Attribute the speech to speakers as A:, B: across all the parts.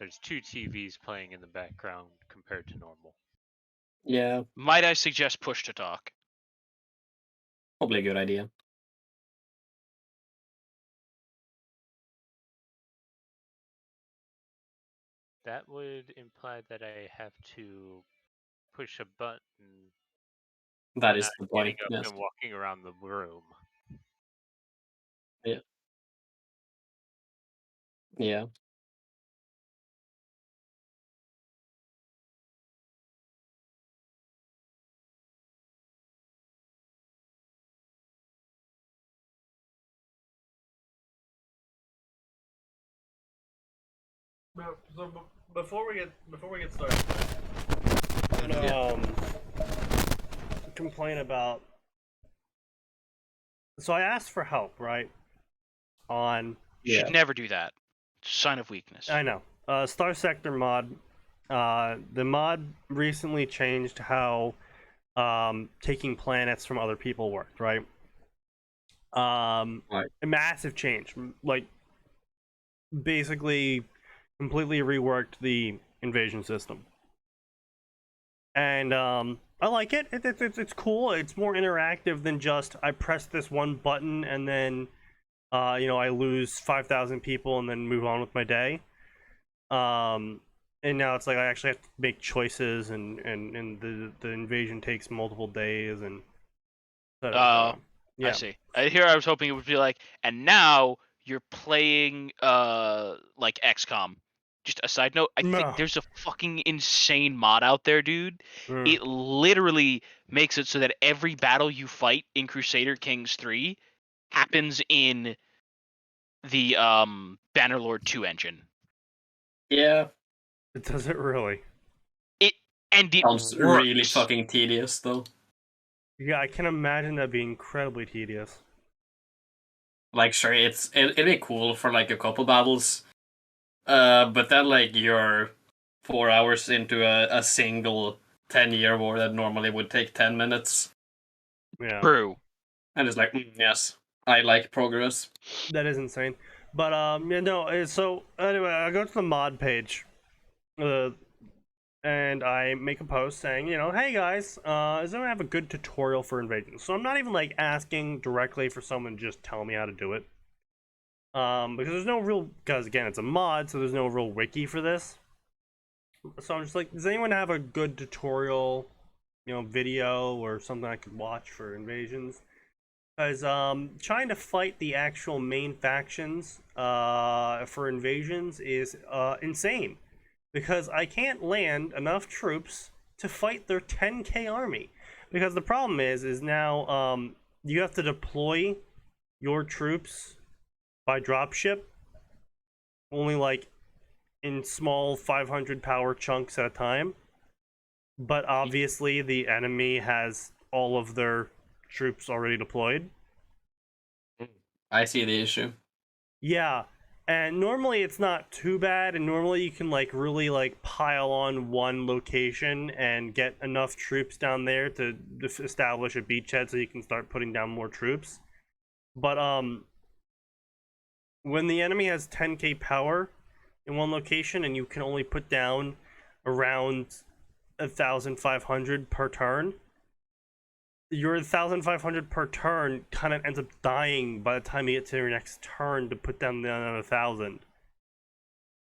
A: There's 2 TVs playing in the background compared to normal.
B: Yeah,
C: Might I suggest push to talk?
B: probably a good idea.
A: That would imply that I have to push a button
B: That
A: when
B: is
A: I'm
B: the
A: getting
B: point.
A: up
B: Yes.
A: and walking around the room.
B: Yeah. Yeah.
D: So before we get started, I'm gonna complain about. So I asked for help, right? On
C: You should never do that. Sign of weakness.
D: I know Star Sector mod. The mod recently changed how taking planets from other people worked, right?
B: Right.
D: A massive change, like basically completely reworked the invasion system. And I like it. It's cool. It's more interactive than just I press this one button and then I lose 5,000 people and then move on with my day. And now it's like I actually have to make choices, and the invasion takes multiple days, and
C: Oh,
D: yeah.
C: I see. Here I was hoping it would be like, and now you're playing like XCOM. Just a side note, I think
D: No.
C: there's a fucking insane mod out there, dude.
D: Mm.
C: It literally makes it so that every battle you fight in Crusader Kings 3 happens in the Bannerlord 2 engine.
B: Yeah.
D: It does it really.
C: It
B: Sounds
C: works.
B: really fucking tedious, though.
D: Yeah, I can imagine that being incredibly tedious.
B: Like, sure, it'd be cool for like a couple battles, but then like you're 4 hours into a single 10-year war that normally would take 10 minutes,
D: Yeah,
C: True.
B: and it's like, yes, I like progress.
D: that is insane. But yeah, no. So anyway, I go to the mod page, and I make a post saying, hey guys, does anyone have a good tutorial for invasion? So I'm not even like asking directly for someone to just tell me how to do it. Because there's no real, because again, it's a mod, so there's no real wiki for this. So I'm just like, does anyone have a good tutorial, video or something I could watch for invasions? Because trying to fight the actual main factions for invasions is insane. Because I can't land enough troops to fight their 10k army. Because the problem is now you have to deploy your troops by dropship, only like in small 500 power chunks at a time. But obviously the enemy has all of their troops already deployed.
B: I see the issue.
D: Yeah, and normally it's not too bad, and normally you can like really like pile on one location and get enough troops down there to establish a beachhead so you can start putting down more troops. But when the enemy has 10k power in one location and you can only put down around 1,500 per turn, your 1,500 per turn kind of ends up dying by the time you get to your next turn to put down the another 1,000.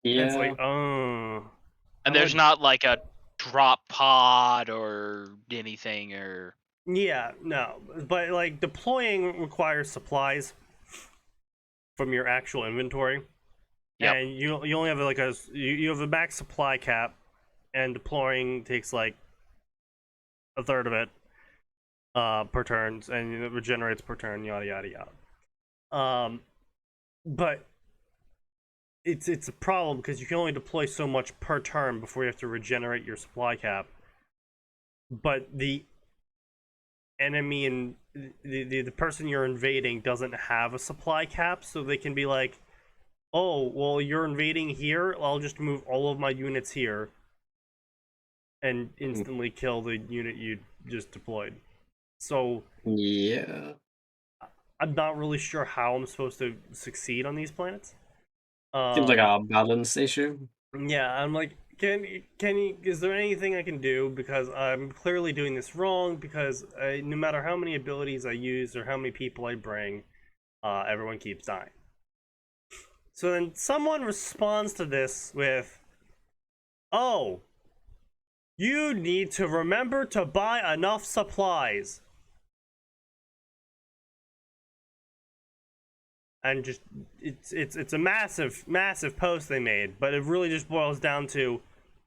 B: Yeah.
D: And it's like,
C: And there's not like a drop pod or anything, or
D: yeah, no, but like deploying requires supplies from your actual inventory.
C: Yep.
D: And you only have like you have a max supply cap, and deploying takes like a third of it per turn, and it regenerates per turn, yada yada yada. But it's a problem because you can only deploy so much per turn before you have to regenerate your supply cap. But the enemy and the person you're invading doesn't have a supply cap, so they can be like, oh, well, you're invading here, I'll just move all of my units here and instantly kill the unit you just deployed. So
B: yeah,
D: I'm not really sure how I'm supposed to succeed on these planets.
B: seems like a balance issue.
D: Yeah, I'm like, is there anything I can do? Because I'm clearly doing this wrong, because no matter how many abilities I use or how many people I bring, everyone keeps dying. So then someone responds to this with, oh, you need to remember to buy enough supplies. And just, it's a massive post they made, but it really just boils down to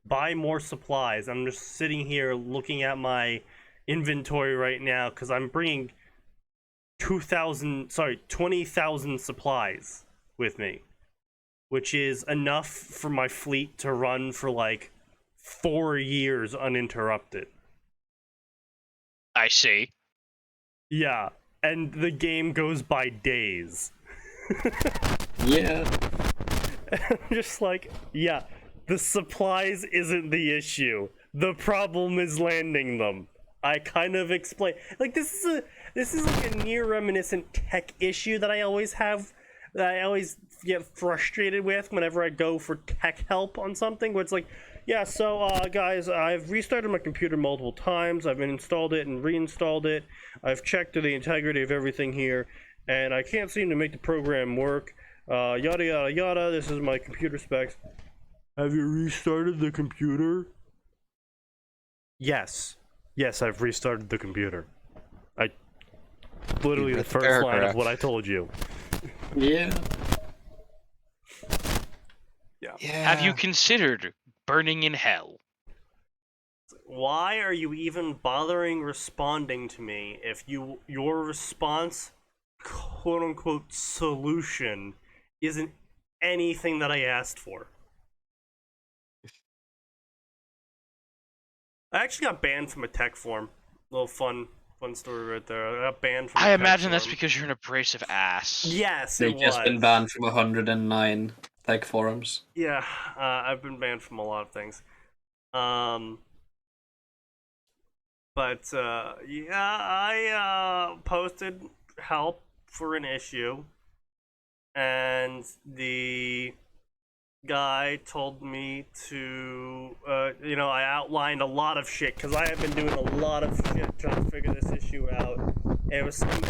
D: buy more supplies. I'm just sitting here looking at my inventory right now because I'm bringing 20,000 supplies with me, which is enough for my fleet to run for like 4 years uninterrupted.
C: I see.
D: Yeah, and the game goes by days.
B: Yeah.
D: I'm just like, yeah, the supplies isn't the issue. The problem is landing them. I kind of explain, like, this is like a near reminiscent tech issue that I always have, that I always get frustrated with whenever I go for tech help on something, where it's like, yeah, so guys, I've restarted my computer multiple times. I've installed it and reinstalled it. I've checked the integrity of everything here, and I can't seem to make the program work. Yada yada yada. This is my computer specs. Have you restarted the computer? Yes. Yes, I've restarted the computer. Literally the first line of what I told you.
B: Yeah.
D: Yeah.
C: Have you considered burning in hell?
D: Why are you even bothering responding to me if your response, quote unquote, solution isn't anything that I asked for? I actually got banned from a tech forum. Little fun story right there. I got banned from a
C: I
D: tech
C: imagine that's
D: forum.
C: because you're an abrasive ass.
D: Yes,
B: They've
D: it
B: just
D: was.
B: been banned from 109 tech forums.
D: Yeah, I've been banned from a lot of things. But yeah, I posted help for an issue, and the guy told me to, I outlined a lot of shit because I have been doing a lot of shit trying to figure this issue out. It was some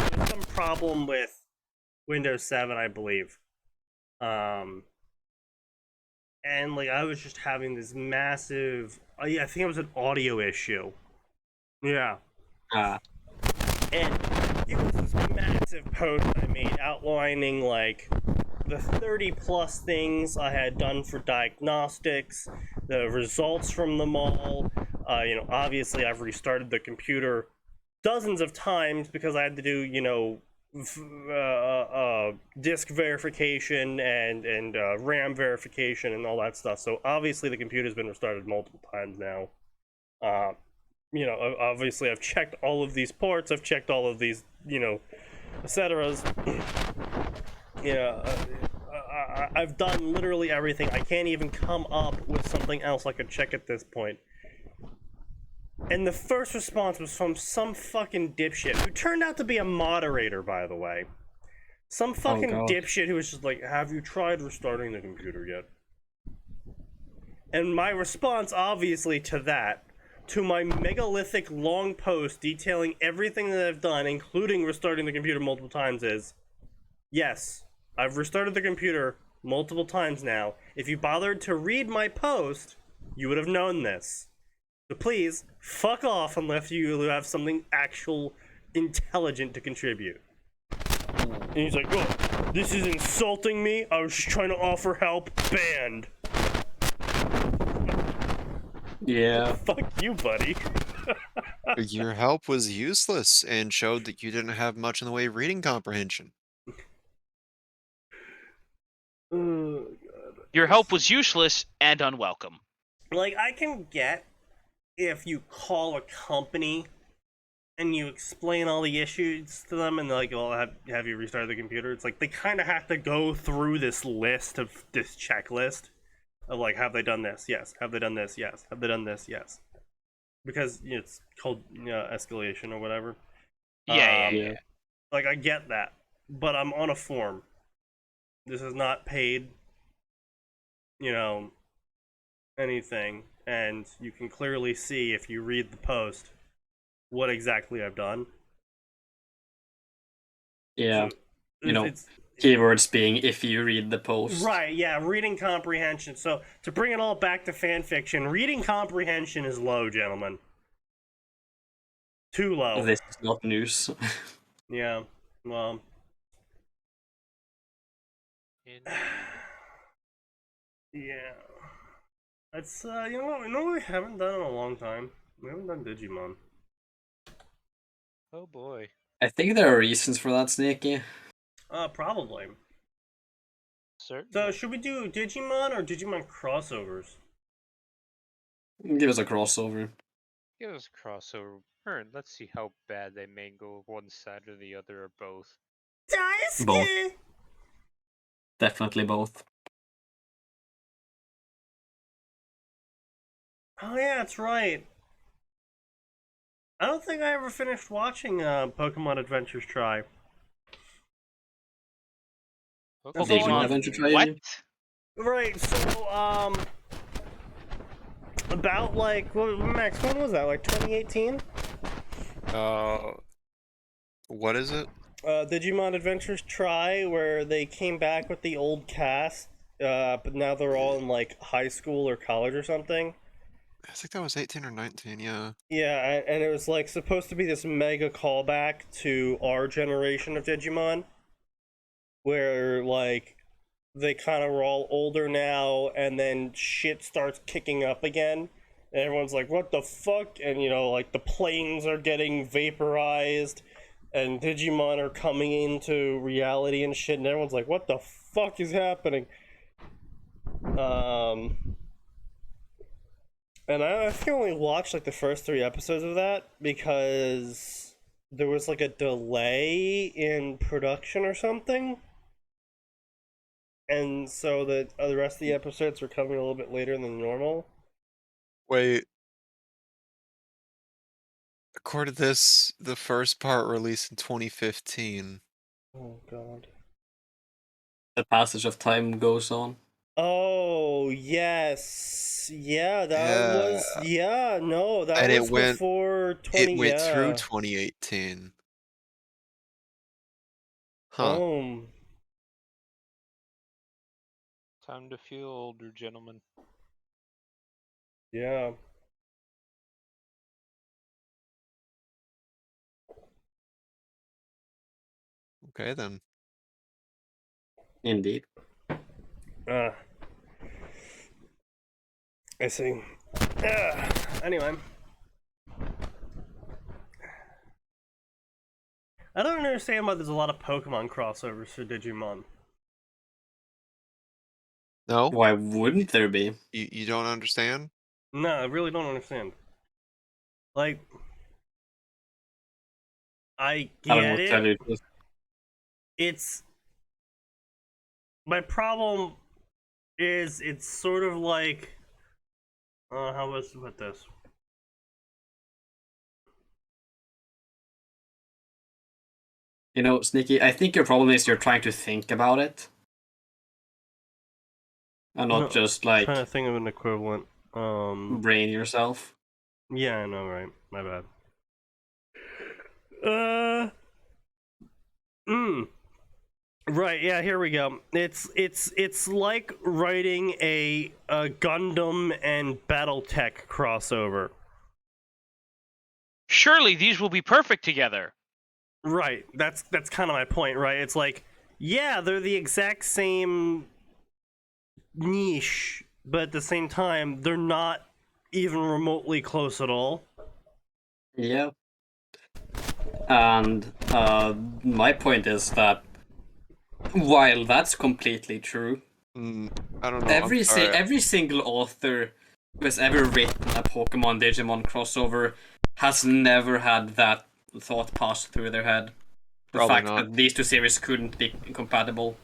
D: problem with Windows 7, I believe. And like I was just having this massive, I think it was an audio issue. Yeah.
B: Ah.
D: And it was this massive post I made outlining like the 30 plus things I had done for diagnostics, the results from them all. Obviously I've restarted the computer dozens of times because I had to do, disk verification and RAM verification and all that stuff. So obviously the computer's been restarted multiple times now. Obviously I've checked all of these ports, I've checked all of these, etceteras. I've done literally everything. I can't even come up with something else I could check at this point. And the first response was from some fucking dipshit, who turned out to be a moderator, by the way. Some fucking dipshit who was just like, have you tried restarting the computer yet? And my response, obviously, to that, to my megalithic long post detailing everything that I've done, including restarting the computer multiple times, is, yes, I've restarted the computer multiple times now. If you bothered to read my post, you would have known this. So please, fuck off unless you have something actual intelligent to contribute. And he's like, oh, this is insulting me. I was just trying to offer help. Banned.
B: Yeah.
D: Fuck you, buddy.
E: Your help was useless and showed that you didn't have much in the way of reading comprehension.
D: Oh,
C: Your help was useless and unwelcome.
D: like, I can get if you call a company and you explain all the issues to them and they're like, well, have you restarted the computer? It's like they kind of have to go through this checklist of like, have they done this? Yes. Have they done this? Yes. Have they done this? Yes. Because it's called escalation or whatever.
C: Yeah.
D: Like, I get that, but I'm on a form. This is not paid. anything, and you can clearly see if you read the post what exactly I've done.
B: Yeah,
D: So
B: you know, keywords being if you read the post.
D: Right, yeah, reading comprehension. So, to bring it all back to fanfiction, reading comprehension is low, gentlemen. Too low.
B: This is not news.
D: Yeah, well. Yeah. That's, you know what we haven't done in a long time? We haven't done Digimon.
A: Oh boy.
B: I think there are reasons for that, Sneaky.
D: Probably.
A: Certainly.
D: So, should we do Digimon or Digimon crossovers?
B: Give us a crossover.
A: Give us a crossover. Alright, let's see how bad they may go one side or the other or both.
B: Both.
D: Daisuke!
B: Definitely both.
D: Oh yeah, that's right. I don't think I ever finished watching Pokemon Adventures Try. That's all I
B: Digimon
D: can-
B: Adventure Try.
C: What?
D: Right, so, about, like, Max, when was that, like, 2018?
E: What is it?
D: Digimon Adventures Try, where they came back with the old cast, but now they're all in, like, high school or college or something.
E: I think that was 18 or 19, yeah.
D: Yeah, and it was, like, supposed to be this mega callback to our generation of Digimon, where, like, they kind of were all older now, and then shit starts kicking up again. And everyone's like, what the fuck? And, you know, like, the planes are getting vaporized, and Digimon are coming into reality and shit, and everyone's like, what the fuck is happening? And I think I only watched, like, the first 3 episodes of that, because there was, like, a delay in production or something. And so the rest of the episodes were coming a little bit later than normal.
E: Wait. According to this, the first part released in 2015.
D: Oh god.
B: The passage of time goes on.
D: Oh yes, yeah, that was no, that
E: And
D: was
E: it went
D: before 20.
E: It went through
D: Yeah.
E: 2018. Huh.
A: Time to feel older, gentlemen.
D: Yeah.
E: Okay then.
B: Indeed.
D: I see. Anyway. I don't understand why there's a lot of Pokemon crossovers for Digimon.
E: No?
B: Why wouldn't there be?
E: You don't understand?
D: No, I really don't understand. Like, I
B: I don't know
D: get
B: what to
D: it.
B: tell you.
D: It's my problem is it's sort of like how was to put this?
B: You know, Sneaky, I think your problem is you're trying to think about it. And not
D: No,
B: just like
D: trying to think of an equivalent.
B: brain yourself.
D: Yeah, I know, right? My bad. Right, yeah, here we go. It's like writing a Gundam and BattleTech crossover.
C: Surely these will be perfect together.
D: Right, that's kind of my point, right? It's like, yeah, they're the exact same niche, but at the same time, they're not even remotely close at all.
B: Yeah. And my point is that while that's completely true,
E: I don't know.
B: every single author who has ever written a Pokemon Digimon crossover has never had that thought pass through their head. The
E: Probably
B: fact
E: not.
B: that these two series couldn't be compatible,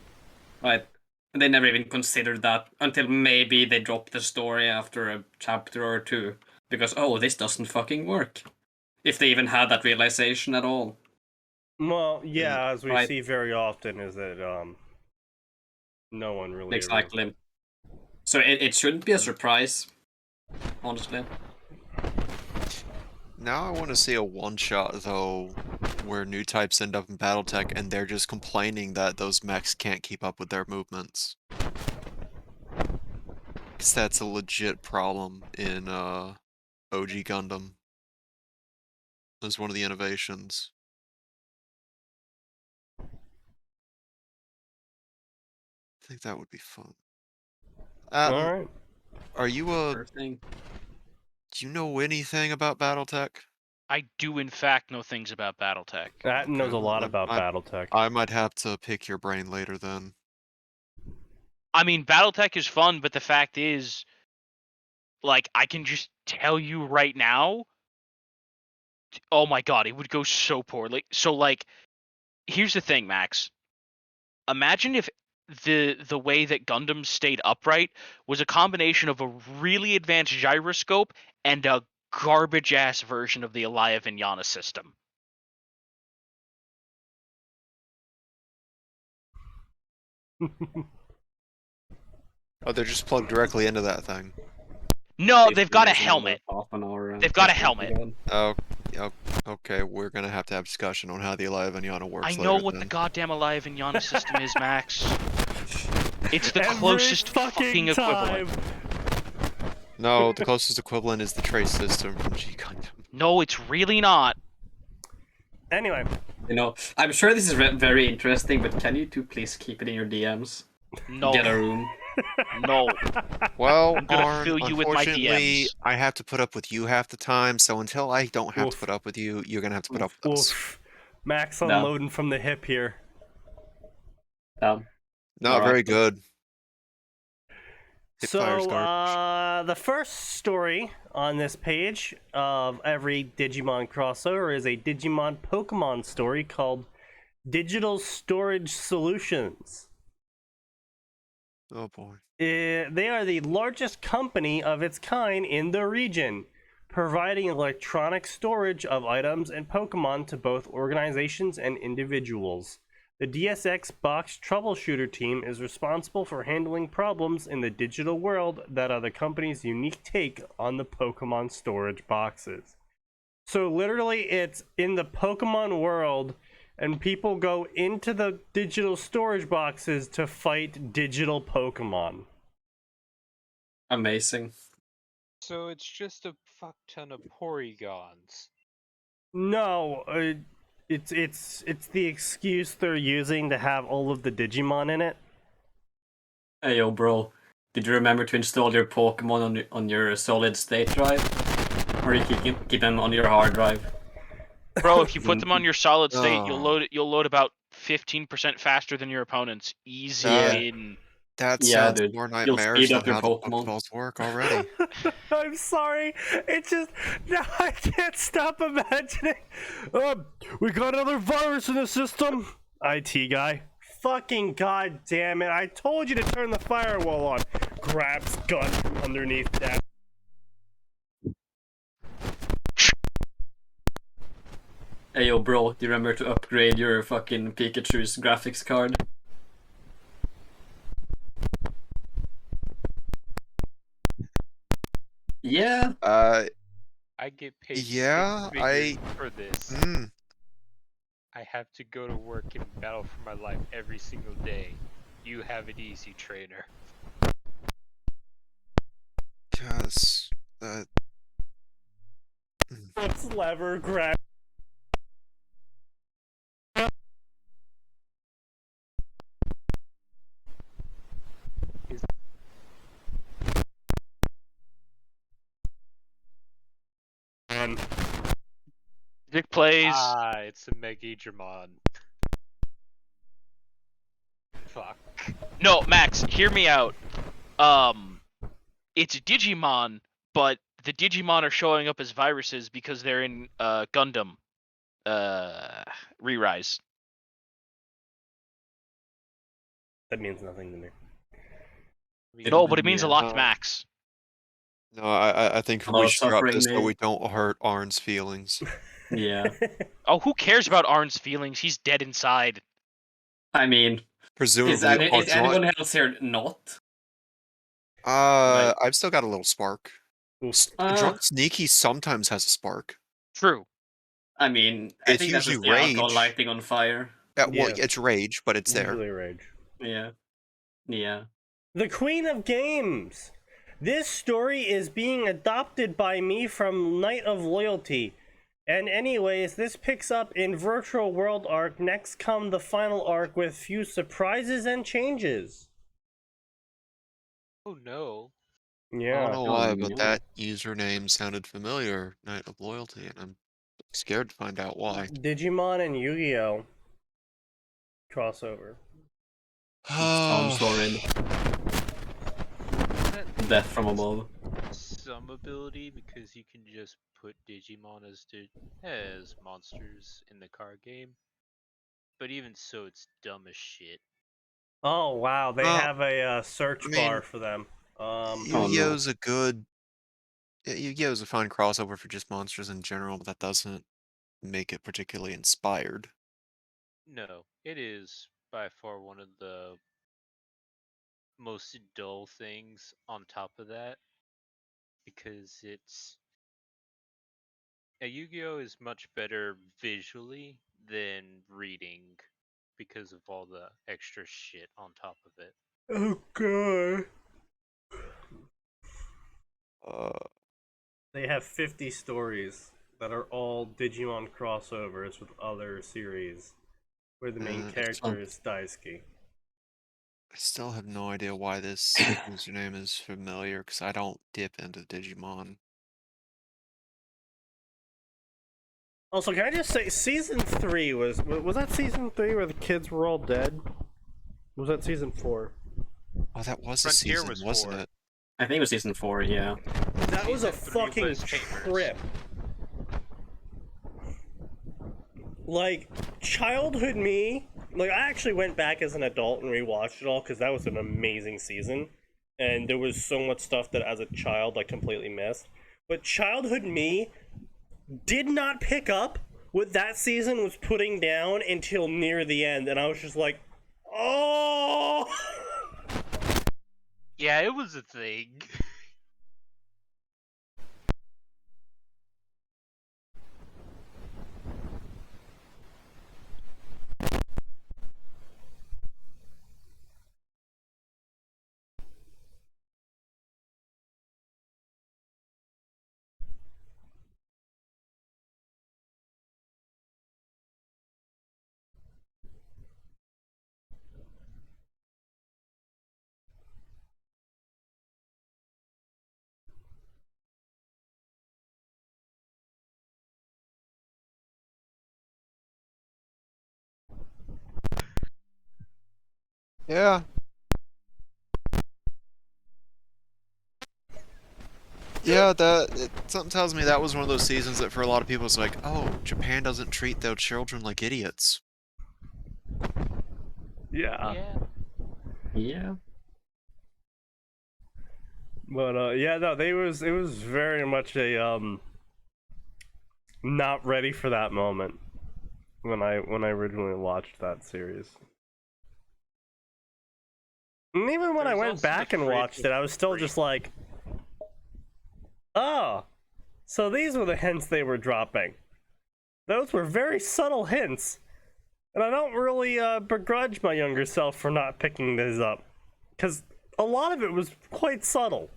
B: right? And they never even considered that until maybe they dropped the story after a chapter or two because this doesn't fucking work. If they even had that realization at all.
D: Well, yeah, as we
B: Right.
D: see very often, is that no one really
B: Exactly. So it shouldn't be a surprise honestly.
E: Now I want to see a one-shot, though, where new types end up in Battletech and they're just complaining that those mechs can't keep up with their movements. Because that's a legit problem in OG Gundam. That's one of the innovations. I think that would be fun.
D: Alright.
E: Are you a...
B: First thing.
E: Do you know anything about Battletech?
C: I do, in fact, know things about BattleTech.
D: That knows a
E: Okay,
D: lot about Battletech.
E: I might have to pick your brain later then.
C: I mean, BattleTech is fun, but the fact is, like, I can just tell you right now, oh my god, it would go so poorly. So, like, here's the thing, Max. Imagine if the way that Gundam stayed upright was a combination of a really advanced gyroscope and a garbage ass version of the Elia Vignana system.
E: Oh, they're just plugged directly into that thing.
C: No, they've got a helmet.
B: Half an hour.
C: They've got a helmet.
E: Oh, okay, we're gonna have to have discussion on how the Elia Vignana works
C: I
E: later
C: know what the
E: then.
C: goddamn Elia Vignana system is, Max. It's the
D: Every
C: closest fucking equivalent.
E: No, the closest equivalent is the trace system from G Gundam.
C: No, it's really not.
D: Anyway.
B: You know, I'm sure this is very interesting, but can you two please keep it in your DMs?
C: No.
B: Get a room.
C: No.
E: Well,
C: I'm gonna
E: Arn,
C: fill you with my
E: unfortunately,
C: DMs.
E: I have to put up with you half the time, so until I don't have to
D: Oof.
E: put up with you, you're gonna have to put up with us.
D: Oof. Max
B: No.
D: unloading from the hip here.
E: Not
B: Alright.
E: very good. Hip
D: So,
E: fire's garbage.
D: the first story on this page of every Digimon crossover is a Digimon Pokemon story called Digital Storage Solutions.
E: Oh boy.
D: They are the largest company of its kind in the region, providing electronic storage of items and Pokemon to both organizations and individuals. The DSX Box Troubleshooter team is responsible for handling problems in the digital world that are the company's unique take on the Pokemon storage boxes. So literally it's in the Pokemon world, and people go into the digital storage boxes to fight digital Pokemon.
B: Amazing.
A: So it's just a fuck ton of polygons.
D: No, it's the excuse they're using to have all of the Digimon in it.
B: Hey yo, bro. Did you remember to install your Pokemon on your solid state drive? Or you keep them on your hard drive?
C: Bro, if you put them on your solid state,
E: Oh.
C: you'll load about 15% faster than your opponents. Easy
B: Yeah.
C: in.
E: That
B: Yeah,
E: sounds
B: dude.
E: more
B: You'll
E: nightmarish
B: speed up
E: than
B: your
E: how the
B: Pokemon.
E: Pokeballs work already.
D: I'm sorry. It's just now I can't stop imagining. We got another virus in the system. IT guy. Fucking goddamn it! I told you to turn the firewall on. Grabs gun from underneath that.
B: Hey yo, bro. Do you remember to upgrade your fucking Pikachu's graphics card? Yeah.
A: I get paid
E: Yeah,
A: 6 figures for this.
E: Hmm.
A: I have to go to work and battle for my life every single day. You have it easy, trainer.
E: Cause that.
D: Let's lever grab.
C: Dick plays.
A: Ah, it's a Megidramon. Fuck.
C: No, Max, hear me out. It's Digimon, but the Digimon are showing up as viruses because they're in Gundam Re-Rise.
D: That means nothing to me.
C: No, but it means a
B: Yeah.
C: lot to Max.
E: No, I think
B: Hello,
E: we should drop
B: suffering
E: this so
B: me.
E: we don't hurt Arn's feelings.
B: Yeah.
C: Oh, who cares about Arn's feelings? He's dead inside.
B: I mean,
E: Presumably,
B: is anyone else here not?
E: I've still got a little spark. Drunk Sneaky sometimes has a spark.
C: True.
B: I mean, I
E: It's
B: think that's just
E: usually
B: the alcohol
E: rage.
B: lighting on fire.
E: Well,
D: Yeah.
E: it's rage, but it's there.
D: Usually rage.
B: Yeah. Yeah.
D: The Queen of Games! This story is being adopted by me from Night of Loyalty. And anyways, this picks up in Virtual World arc. Next come the final arc with few surprises and changes.
A: Oh no.
E: I
D: Yeah.
E: don't know why,
B: Oh,
E: but
B: no.
E: that username sounded familiar, Night of Loyalty, and I'm scared to find out why.
D: Digimon and Yu-Gi-Oh! Crossover.
B: Sounds horrid. Death from above.
A: Some ability because you can just put Digimon as monsters in the card game. But even so, it's dumb as shit.
D: Oh wow, they
E: Well,
D: have a search
E: I mean,
D: bar for them.
E: Yu-Gi-Oh's a good. Yu-Gi-Oh's a fine crossover for just monsters in general, but that doesn't make it particularly inspired.
A: No, it is by far one of the most dull things on top of that because Yu-Gi-Oh is much better visually than reading because of all the extra shit on top of it.
D: Okay.
E: Uh,
D: They have 50 stories that are all Digimon crossovers with other series, where the main
E: it's
D: character is Daisuke.
E: I still have no idea why this username is familiar, because I don't dip into Digimon.
D: Also, can I just say, season 3 was that season 3 where the kids were all dead? Was that season 4?
E: Oh, that was a
A: Frontier
E: season,
A: was
E: wasn't
A: 4.
E: it?
B: I think it was season 4, yeah.
D: That was a
A: Season 3
D: fucking
A: was Chambers.
D: trip. Like, childhood me, like, I actually went back as an adult and rewatched it all because that was an amazing season. And there was so much stuff that as a child I completely missed. But childhood me did not pick up what that season was putting down until near the end. And I was just like, oh!
A: Yeah, it was a thing.
E: Yeah. Yeah, something tells me that was one of those seasons that for a lot of people it's like, oh, Japan doesn't treat their children like idiots.
D: Yeah.
A: Yeah.
B: Yeah.
D: But yeah, no, it was very much a not ready for that moment when I originally watched that series. And even when I
A: There's
D: went
A: also
D: back
A: the
D: and
A: fridge
D: watched
A: with
D: it, I was still
A: free.
D: just like, oh, so these were the hints they were dropping. Those were very subtle hints. And I don't really begrudge my younger self for not picking this up. Because a lot of it was quite subtle.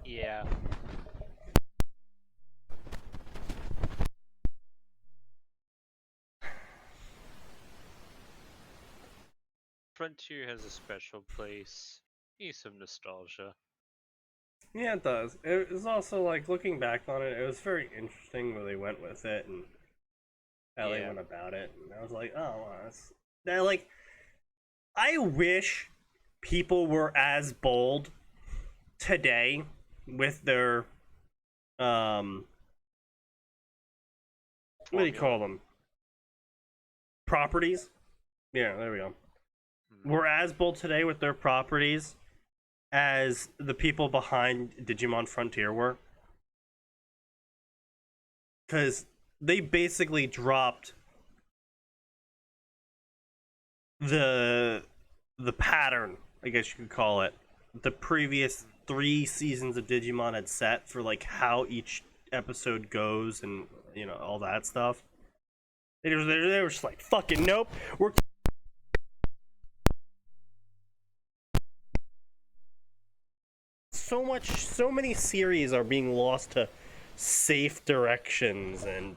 A: Yeah. Frontier has a special place. Needs some nostalgia.
D: Yeah, it does. It was also, like, looking back on it, it was very interesting where they went with it and how they
A: Yeah.
D: went about it. And I was like, oh, well, that's... Now, like, I wish people were as bold today with their, what do you call them? Properties? Yeah, there we go. Were as bold today with their properties as the people behind Digimon Frontier were. Because they basically dropped the pattern, I guess you could call it, the previous 3 seasons of Digimon had set for like how each episode goes and all that stuff. They were just like, fucking nope. We're so many series are being lost to safe directions and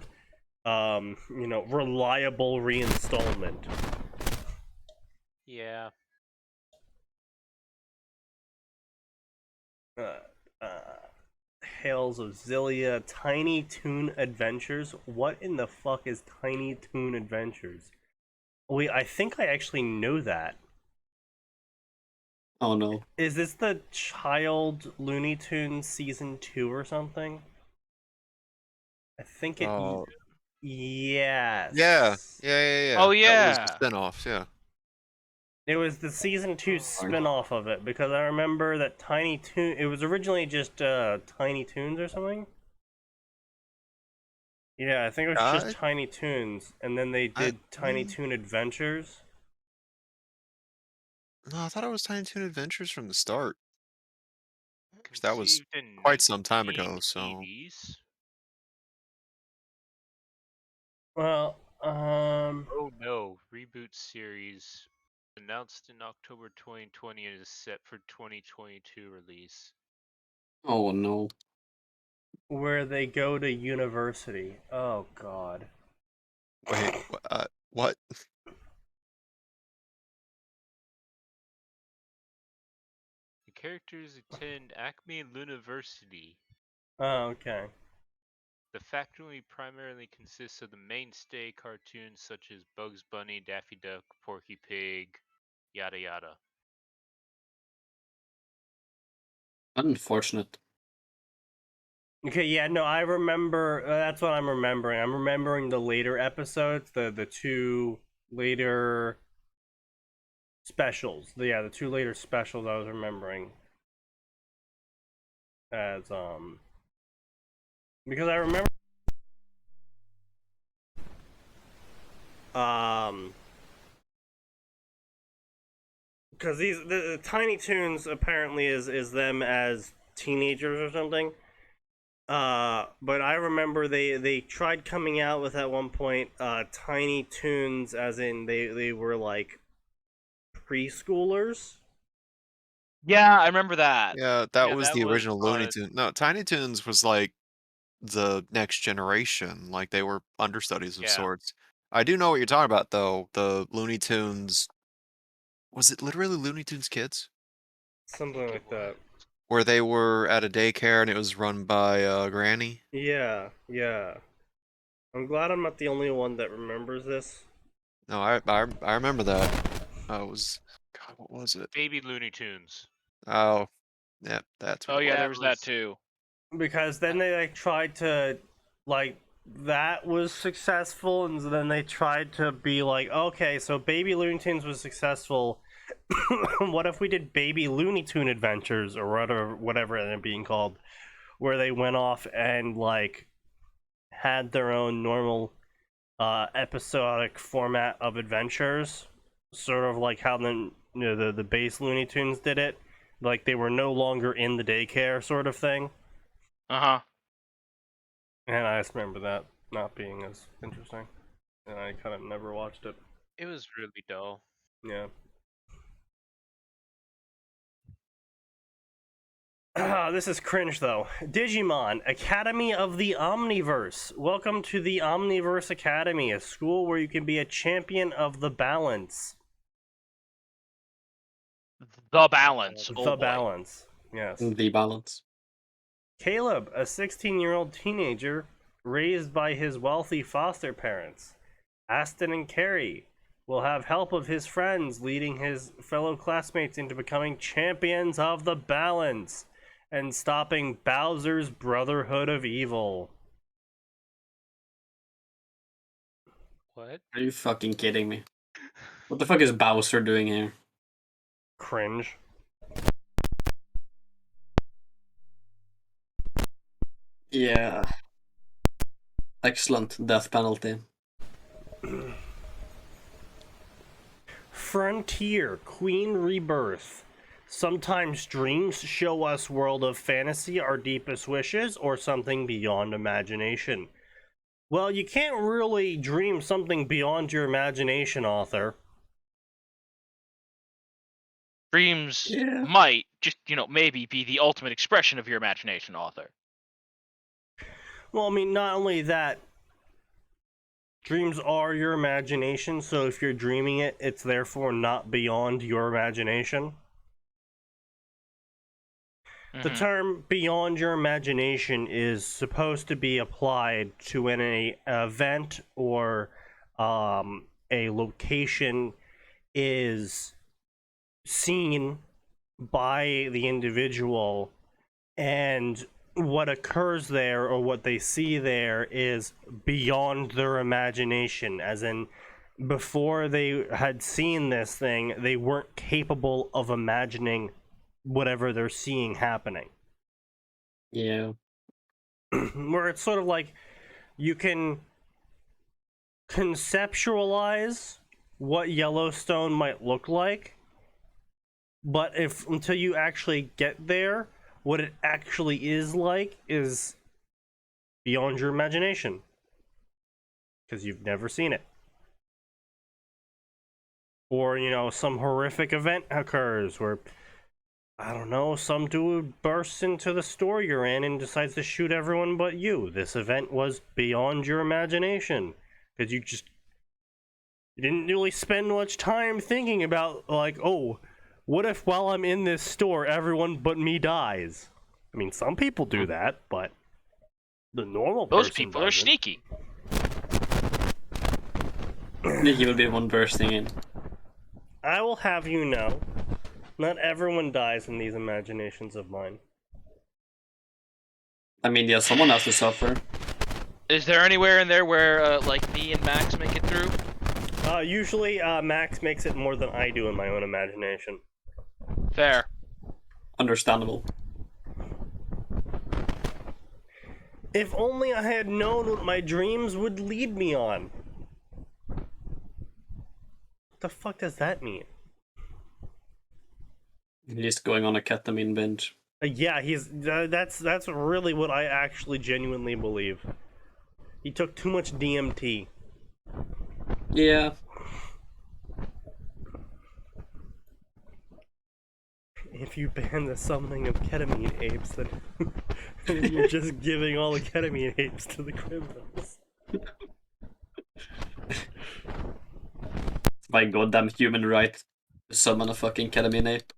D: reliable reinstallment.
A: Yeah.
D: Hails of Zillia, Tiny Toon Adventures. What in the fuck is Tiny Toon Adventures? Wait, I think I actually know that.
B: Oh no.
D: Is this the Child Looney Tunes season 2 or something? I think it.
E: Oh.
D: Yes.
E: Yeah.
C: Oh,
E: That
C: yeah.
E: was the spinoff, yeah.
D: It was the season 2 spin-off of it because I remember that Tiny Toon. It was originally just Tiny Toons or something. Yeah, I think it was just Tiny Toons, and then they did Tiny Toon Adventures.
E: No, I thought it was Tiny Toon Adventures from the start. That was
A: Conceived in
E: quite some time ago, so...
A: 1980s.
D: Well,
A: Oh no, reboot series announced in October 2020 and is set for 2022 release.
B: Oh no.
D: where they go to university. Oh god.
E: Wait, what?
A: The characters attend Acme University.
D: Oh, okay.
A: The faculty primarily consists of the mainstay cartoons such as Bugs Bunny, Daffy Duck, Porky Pig, yada yada.
B: Unfortunate.
D: Okay, yeah, no, I remember. That's what I'm remembering. I'm remembering the later episodes, the 2 later specials. The 2 later specials I was remembering as because I remember because the Tiny Toons apparently is them as teenagers or something. But I remember they tried coming out with at one point Tiny Toons, as in they were like preschoolers.
C: Yeah, I remember that.
E: Yeah, that
A: Yeah,
E: was
A: that
E: the
A: was
E: original Looney
A: fun.
E: Tunes. No, Tiny Toons was like the next generation. Like they were understudies of
A: Yeah.
E: sorts. I do know what you're talking about though. The Looney Tunes, was it literally Looney Tunes Kids?
D: Something like that.
E: Where they were at a daycare and it was run by Granny?
D: Yeah. I'm glad I'm not the only one that remembers this.
E: No, I remember that. It was, God, what was it?
A: Baby Looney Tunes.
E: Oh, yeah, that's what
C: Oh
E: it
C: yeah,
E: was.
C: there was that too.
D: Because then they like tried to like that was successful, and then they tried to be like, okay, so Baby Looney Tunes was successful. What if we did Baby Looney Tune Adventures or whatever it ended up being called, where they went off and like had their own normal episodic format of adventures, sort of like how the base Looney Tunes did it, like they were no longer in the daycare sort of thing.
C: Uh-huh.
D: And I just remember that not being as interesting, and I kind of never watched it.
A: It was really dull.
D: Yeah. This is cringe though. Digimon, Academy of the Omniverse. Welcome to the Omniverse Academy, a school where you can be a champion of the balance.
C: The balance.
D: The
C: Oh boy.
D: balance. Yes.
B: The balance.
D: Caleb, a 16-year-old teenager raised by his wealthy foster parents. Aston and Carrie will have help of his friends, leading his fellow classmates into becoming champions of the balance and stopping Bowser's Brotherhood of Evil.
A: What?
B: Are you fucking kidding me? What the fuck is Bowser doing here?
D: Cringe.
B: Yeah. Excellent death penalty.
D: Frontier, Queen Rebirth. Sometimes dreams show us world of fantasy, our deepest wishes, or something beyond imagination. Well, you can't really dream something beyond your imagination, author.
C: Dreams
B: Yeah.
C: might just, maybe be the ultimate expression of your imagination, author.
D: Well, I mean, not only that, dreams are your imagination, so if you're dreaming it, it's therefore not beyond your imagination. The term beyond your imagination is supposed to be applied to when an event or a location is seen by the individual, and what occurs there or what they see there is beyond their imagination, as in before they had seen this thing, they weren't capable of imagining whatever they're seeing happening.
B: Yeah.
D: Where it's sort of like you can conceptualize what Yellowstone might look like, but until you actually get there, what it actually is like is beyond your imagination, because you've never seen it. Or, some horrific event occurs where, I don't know, some dude bursts into the store you're in and decides to shoot everyone but you. This event was beyond your imagination, because you didn't really spend much time thinking about, like, oh, what if while I'm in this store, everyone but me dies? I mean, some people do that, but the normal person
C: Those people are
D: doesn't.
C: sneaky.
B: He will be one bursting in.
D: I will have you know, not everyone dies in these imaginations of mine.
B: I mean, yeah, someone has to suffer.
C: Is there anywhere in there where, like, me and Max make it through?
D: Usually, Max makes it more than I do in my own imagination.
C: Fair.
B: Understandable.
D: If only I had known what my dreams would lead me on. What the fuck does that mean?
B: He's going on a ketamine binge.
D: Yeah, that's really what I actually genuinely believe. He took too much DMT.
B: Yeah.
D: If you ban the summoning of ketamine apes, then you're just giving all the ketamine apes to the criminals.
B: It's my goddamn human right to summon a fucking ketamine ape.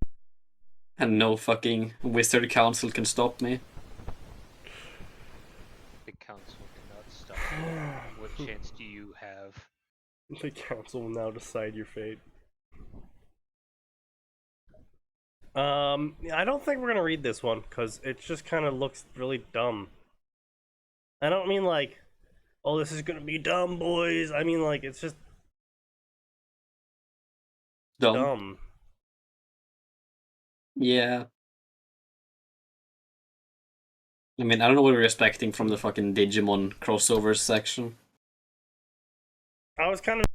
B: And no fucking wizard council can stop me.
A: The council cannot stop you. What chance do you have?
D: The council will now decide your fate. I don't think we're gonna read this one, because it just kind of looks really dumb. I don't mean like, oh, this is gonna be dumb, boys. I mean like, it's just dumb.
B: Yeah. I mean, I don't know what we're expecting from the fucking Digimon crossovers section.
D: I was kind of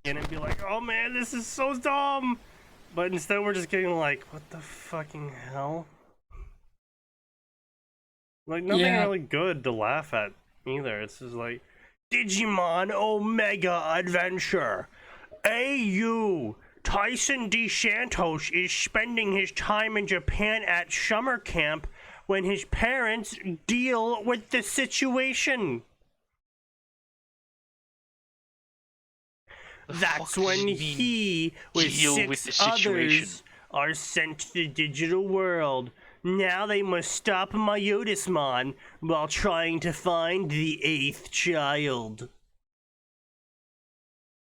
D: and be like, oh man, this is so dumb. But instead we're just getting like, what the fucking hell? Like, nothing really good to laugh at either. It's just like, Digimon Omega Adventure. AU Tyson DeSantos is spending his time in Japan at summer camp when his parents deal with the situation. That's when he, with 6 others, are sent to the digital world. Now they must stop Myotismon while trying to find the 8th child.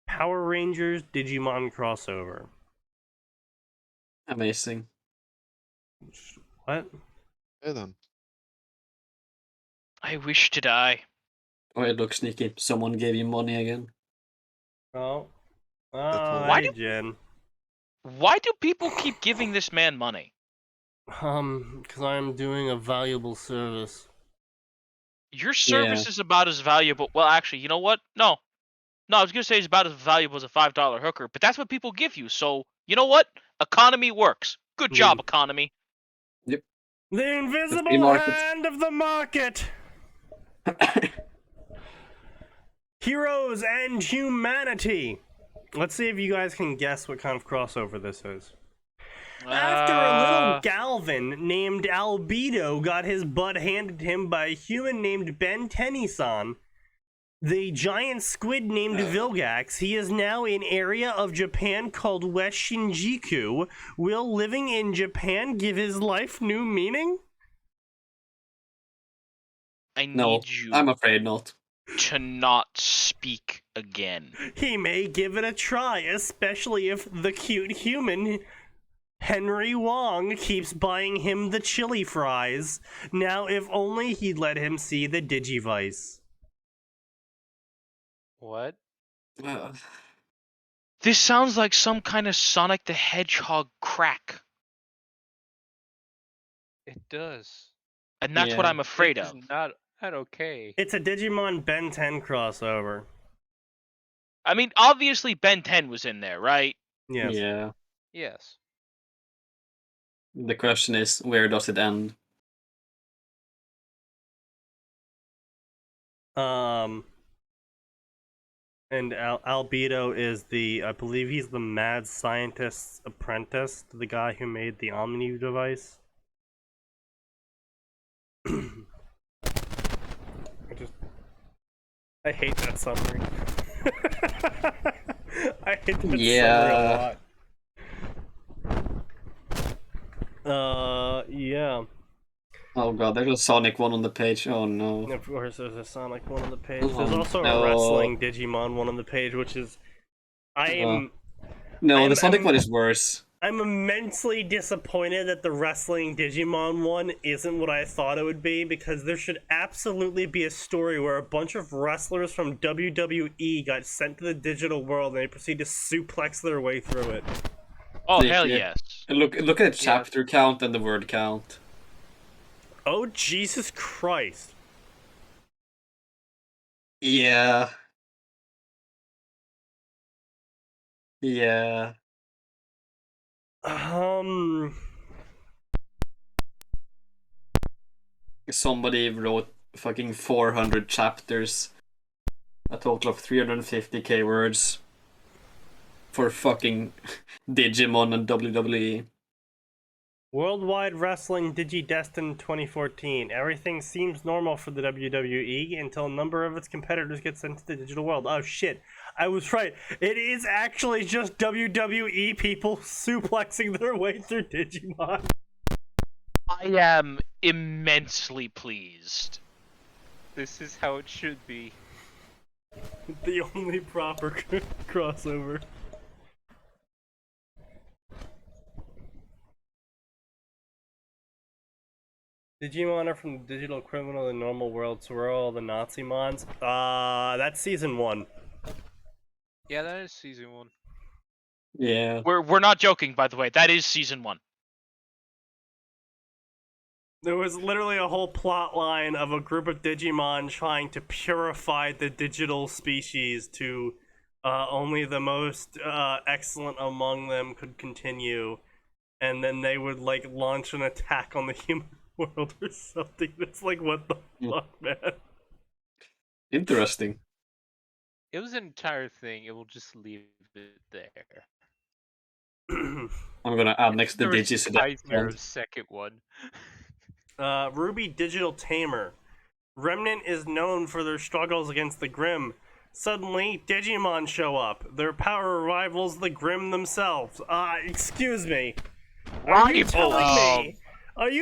D: Power Rangers Digimon crossover.
B: Amazing.
D: What?
E: Okay then.
C: I wish to die.
B: Oh, it looks sneaky. Someone gave you money again.
D: Oh.
C: Why
D: Jen.
C: Why do people keep giving this man money?
D: Because I'm doing a valuable service.
C: Your service is about as valuable. Well, actually, you know what? No, I was gonna say it's about as valuable as a $5 hooker, but that's what people give you. So you know what? Economy works. Good job, economy.
D: The
B: free
D: invisible
B: market.
D: hand of the market. Heroes and humanity. Let's see if you guys can guess what kind of crossover this is. After a little Galvin named Albedo got his butt handed to him by a human named Ben Tennyson, the giant squid named Vilgax, he is now in area of Japan called West Shinjuku. Will living in Japan give his life new meaning?
C: I need
B: No,
C: you
B: I'm afraid not.
C: to not speak again.
D: He may give it a try, especially if the cute human Henry Wong keeps buying him the chili fries. Now, if only he'd let him see the Digivice.
A: What?
C: This sounds like some kind of Sonic the Hedgehog crack.
A: It does.
C: And that's what
B: Yeah.
C: I'm afraid
A: This
C: of.
A: is not okay.
D: It's a Digimon Ben 10 crossover.
C: I mean, obviously Ben 10 was in there, right?
D: Yes.
B: Yeah.
A: Yes.
B: The question is, where does it end?
D: And Albedo is I believe he's the mad scientist's apprentice to the guy who made the Omni device. I hate that summary. I hate that summary a lot. Yeah.
B: Oh god, there's a Sonic one on the page. Oh no.
D: Of course, there's a Sonic one on the page.
B: Oh,
D: There's also
B: no.
D: a wrestling Digimon one on the page, which is...
B: No,
D: I'm-
B: the Sonic
D: I'm-
B: one is worse.
D: I'm immensely disappointed that the wrestling Digimon one isn't what I thought it would be, because there should absolutely be a story where a bunch of wrestlers from WWE got sent to the digital world and they proceed to suplex their way through it.
C: Oh,
B: Yeah,
C: hell
B: yeah.
C: yes.
B: Look at the chapter count and the word count.
D: Oh, Jesus Christ.
B: Yeah. Yeah. Somebody wrote fucking 400 chapters. A total of 350k words. For fucking Digimon and WWE.
D: Worldwide Wrestling Digidestin 2014. Everything seems normal for the WWE until a number of its competitors get sent to the digital world. Oh shit, I was right. It is actually just WWE people suplexing their way through Digimon.
C: I am immensely pleased.
A: This is how it should be.
D: The only proper crossover. Digimon are from the digital equivalent of the normal world, so we're all the Nazi mons. That's season 1.
A: Yeah, that is season 1.
B: Yeah.
C: We're not joking, by the way. That is season 1.
D: There was literally a whole plot line of a group of Digimon trying to purify the digital species to only the most excellent among them could continue, and then they would like launch an attack on the human world or something. It's like, what the fuck, man?
B: Interesting.
A: It was an entire thing. It will just leave it there.
B: I'm gonna add next to
A: There was
B: Digis.
A: Kaiser's second one.
D: Ruby Digital Tamer. Remnant is known for their struggles against the Grimm. Suddenly, Digimon show up. Their power rivals the Grimm themselves. Excuse me. Are you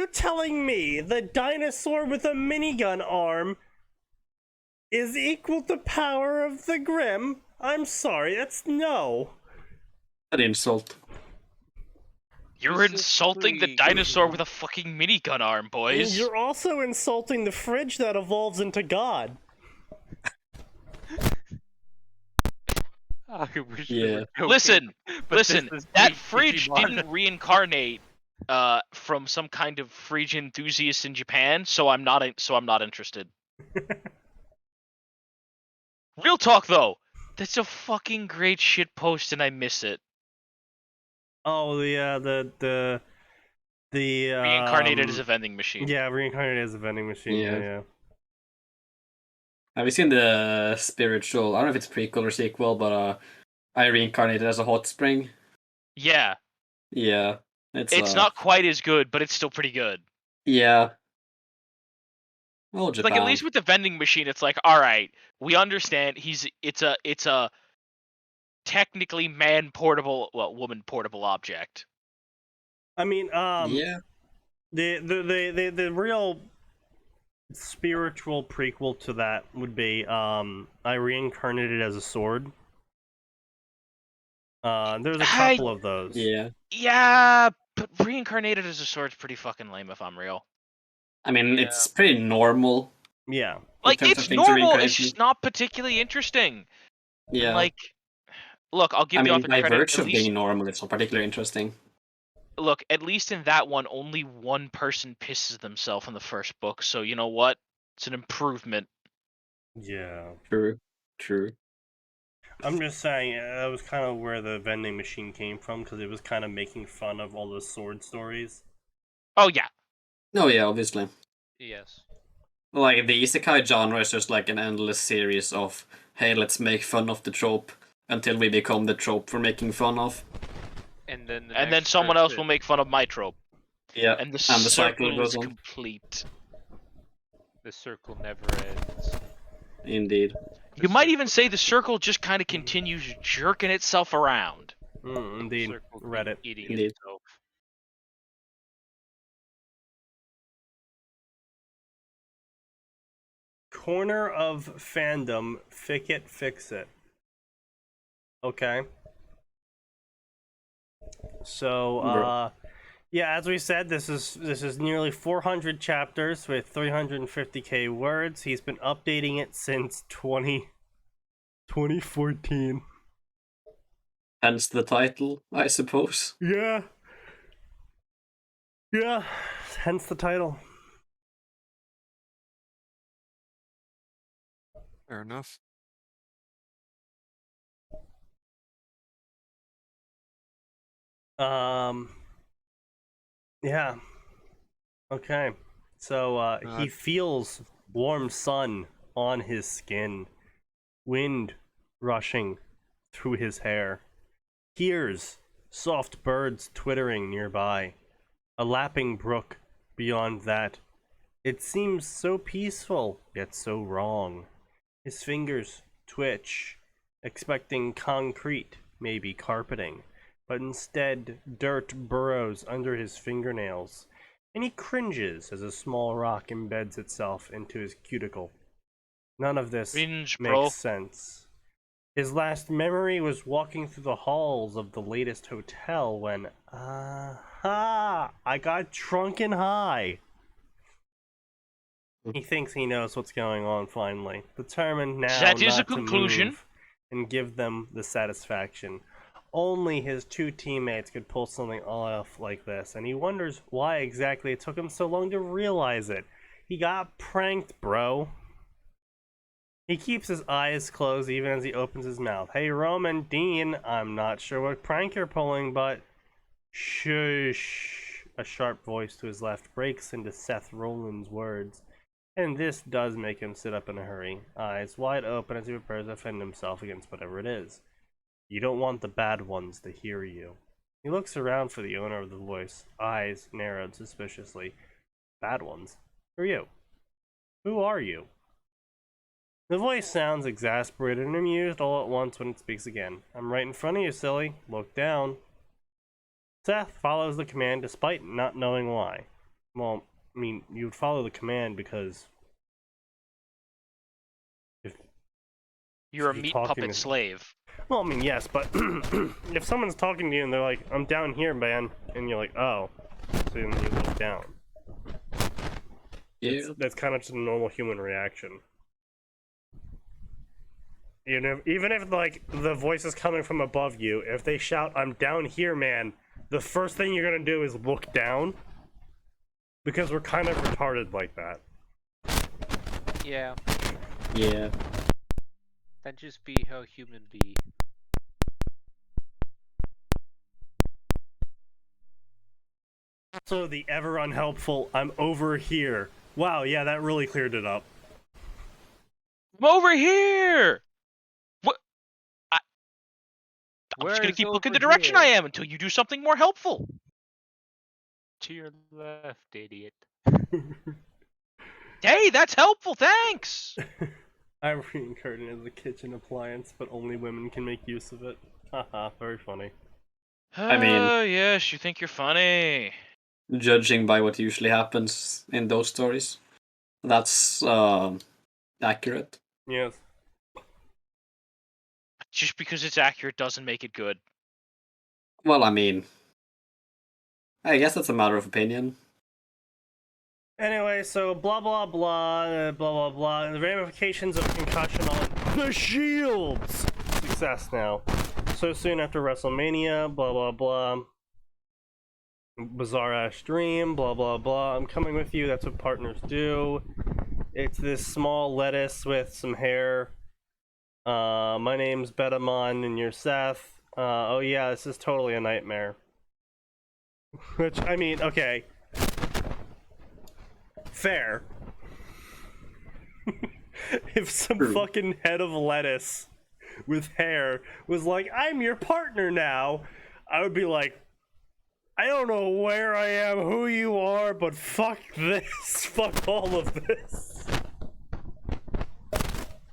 D: telling me the dinosaur with a minigun arm is equal to power of the Grimm? I'm sorry, that's no.
B: An insult.
C: You're insulting the dinosaur with a fucking minigun arm, boys.
D: You're also insulting the fridge that evolves into God.
A: I wish
B: Yeah.
A: we were joking,
C: Listen,
A: but
C: listen.
A: this is
C: That
A: peak
C: fridge
A: Digimon.
C: didn't reincarnate from some kind of fridge enthusiast in Japan, so I'm not interested. Real talk though, that's a fucking great shit post and I miss it.
D: Oh, the
C: Reincarnated as a vending machine.
D: Yeah, reincarnated as a vending machine.
B: Yeah.
D: Yeah.
B: Have you seen the spiritual? I don't know if it's prequel or sequel, but I reincarnated as a hot spring.
C: Yeah.
B: Yeah,
C: It's not quite as good, but it's still pretty good.
B: Yeah. Oh, Japan.
C: Like at least with the vending machine, it's like, all right, we understand it's a technically man portable, well, woman portable object.
D: I mean,
B: Yeah.
D: the real spiritual prequel to that would be I reincarnated as a sword. There's a couple of those.
B: Yeah.
C: Yeah, but reincarnated as a sword's pretty fucking lame if I'm real.
B: I mean,
A: Yeah.
B: it's pretty normal.
D: Yeah.
C: Like
B: terms of
C: it's
B: things to
C: normal,
B: reincarnate
C: it's just not particularly interesting.
B: Yeah.
C: And like, look, I'll give
B: I
C: the
B: mean,
C: author
B: by
C: credit.
B: virtue
C: At
B: of
C: least,
B: being normal, it's not particularly interesting.
C: look, at least in that one, only one person pisses themselves in the first book. So you know what? It's an improvement.
D: Yeah.
B: True. True.
D: I'm just saying that was kind of where the vending machine came from because it was kind of making fun of all those sword stories.
C: Oh yeah.
B: No, yeah, obviously.
A: Yes.
B: Like, the isekai genre is just like an endless series of, hey, let's make fun of the trope until we become the trope for making fun of.
A: And then
C: And someone else will make fun of my trope.
B: Yeah,
C: And the
B: cycle
C: circle
B: goes
C: is
B: on.
C: complete.
A: The circle never ends.
B: Indeed.
C: You might even say the circle just kind of continues jerking itself around.
D: Indeed.
A: Circle keeps
D: Reddit.
A: eating
B: Indeed.
A: itself.
D: Corner of fandom, fic it, fix it. Okay. So, yeah, as we said, this is nearly 400 chapters with 350k words. He's been updating it since 2014.
B: Hence the title, I suppose.
D: Yeah. Yeah. Hence the title.
E: Fair enough.
D: Yeah. Okay. So, he feels warm sun on his skin, wind rushing through his hair, hears soft birds twittering nearby, a lapping brook beyond that. It seems so peaceful, yet so wrong. His fingers twitch, expecting concrete, maybe carpeting, but instead dirt burrows under his fingernails, and he cringes as a small rock embeds itself into his cuticle. None of this
C: Cringe,
D: makes
C: bro.
D: sense. His last memory was walking through the halls of the latest hotel when, I got drunk and high. He thinks he knows what's going on finally, determined now
C: That is a
D: not to
C: conclusion.
D: move and give them the satisfaction. Only his two teammates could pull something off like this, and he wonders why exactly it took him so long to realize it. He got pranked, bro. He keeps his eyes closed even as he opens his mouth. Hey, Roman, Dean, I'm not sure what prank you're pulling, but... Shush. A sharp voice to his left breaks into Seth Rollins' words. And this does make him sit up in a hurry, eyes wide open as he prepares to defend himself against whatever it is. You don't want the bad ones to hear you. He looks around for the owner of the voice, eyes narrowed suspiciously. Bad ones? Who are you? Who are you? The voice sounds exasperated and amused all at once when it speaks again. I'm right in front of you, silly. Look down. Seth follows the command despite not knowing why. Well, I mean, you would follow the command because...
C: You're a
D: You're
C: meat
D: talking
C: puppet
D: to-
C: slave.
D: Well, I mean, yes, but if someone's talking to you and they're like, I'm down here, man, and you're like, oh, so then you look down.
B: Yeah.
D: That's kind of just a normal human reaction. Even if, like, the voice is coming from above you, if they shout, I'm down here, man, the first thing you're gonna do is look down. Because we're kind of retarded like that.
A: Yeah,
B: Yeah.
A: that just be how human be.
D: So the ever unhelpful, I'm over here. Wow, yeah, that really cleared it up.
C: I'm over here. What? I'm
A: Where
C: just gonna
A: is
C: keep looking
A: over
C: the direction I
A: here?
C: am until you do something more helpful.
A: To your left, idiot.
C: Hey, that's helpful. Thanks.
D: Irene curtain is a kitchen appliance, but only women can make use of it. Haha, very funny.
B: I mean-
C: Oh yes, you think you're funny.
B: Judging by what usually happens in those stories, that's accurate.
D: Yes.
C: Just because it's accurate doesn't make it good.
B: Well, I mean, I guess that's a matter of opinion.
D: Anyway, so blah blah blah, blah blah blah. The ramifications of concussion on the Shields. Success now. So soon after WrestleMania, blah blah blah. Bizarre ass dream, blah blah blah. I'm coming with you. That's what partners do. It's this small lettuce with some hair. My name's Betamon and you're Seth. Oh yeah, this is totally a nightmare. Which, I mean, okay. Fair. If some
B: True.
D: fucking head of lettuce with hair was like, I'm your partner now, I would be like, I don't know where I am, who you are, but fuck this. Fuck all of this.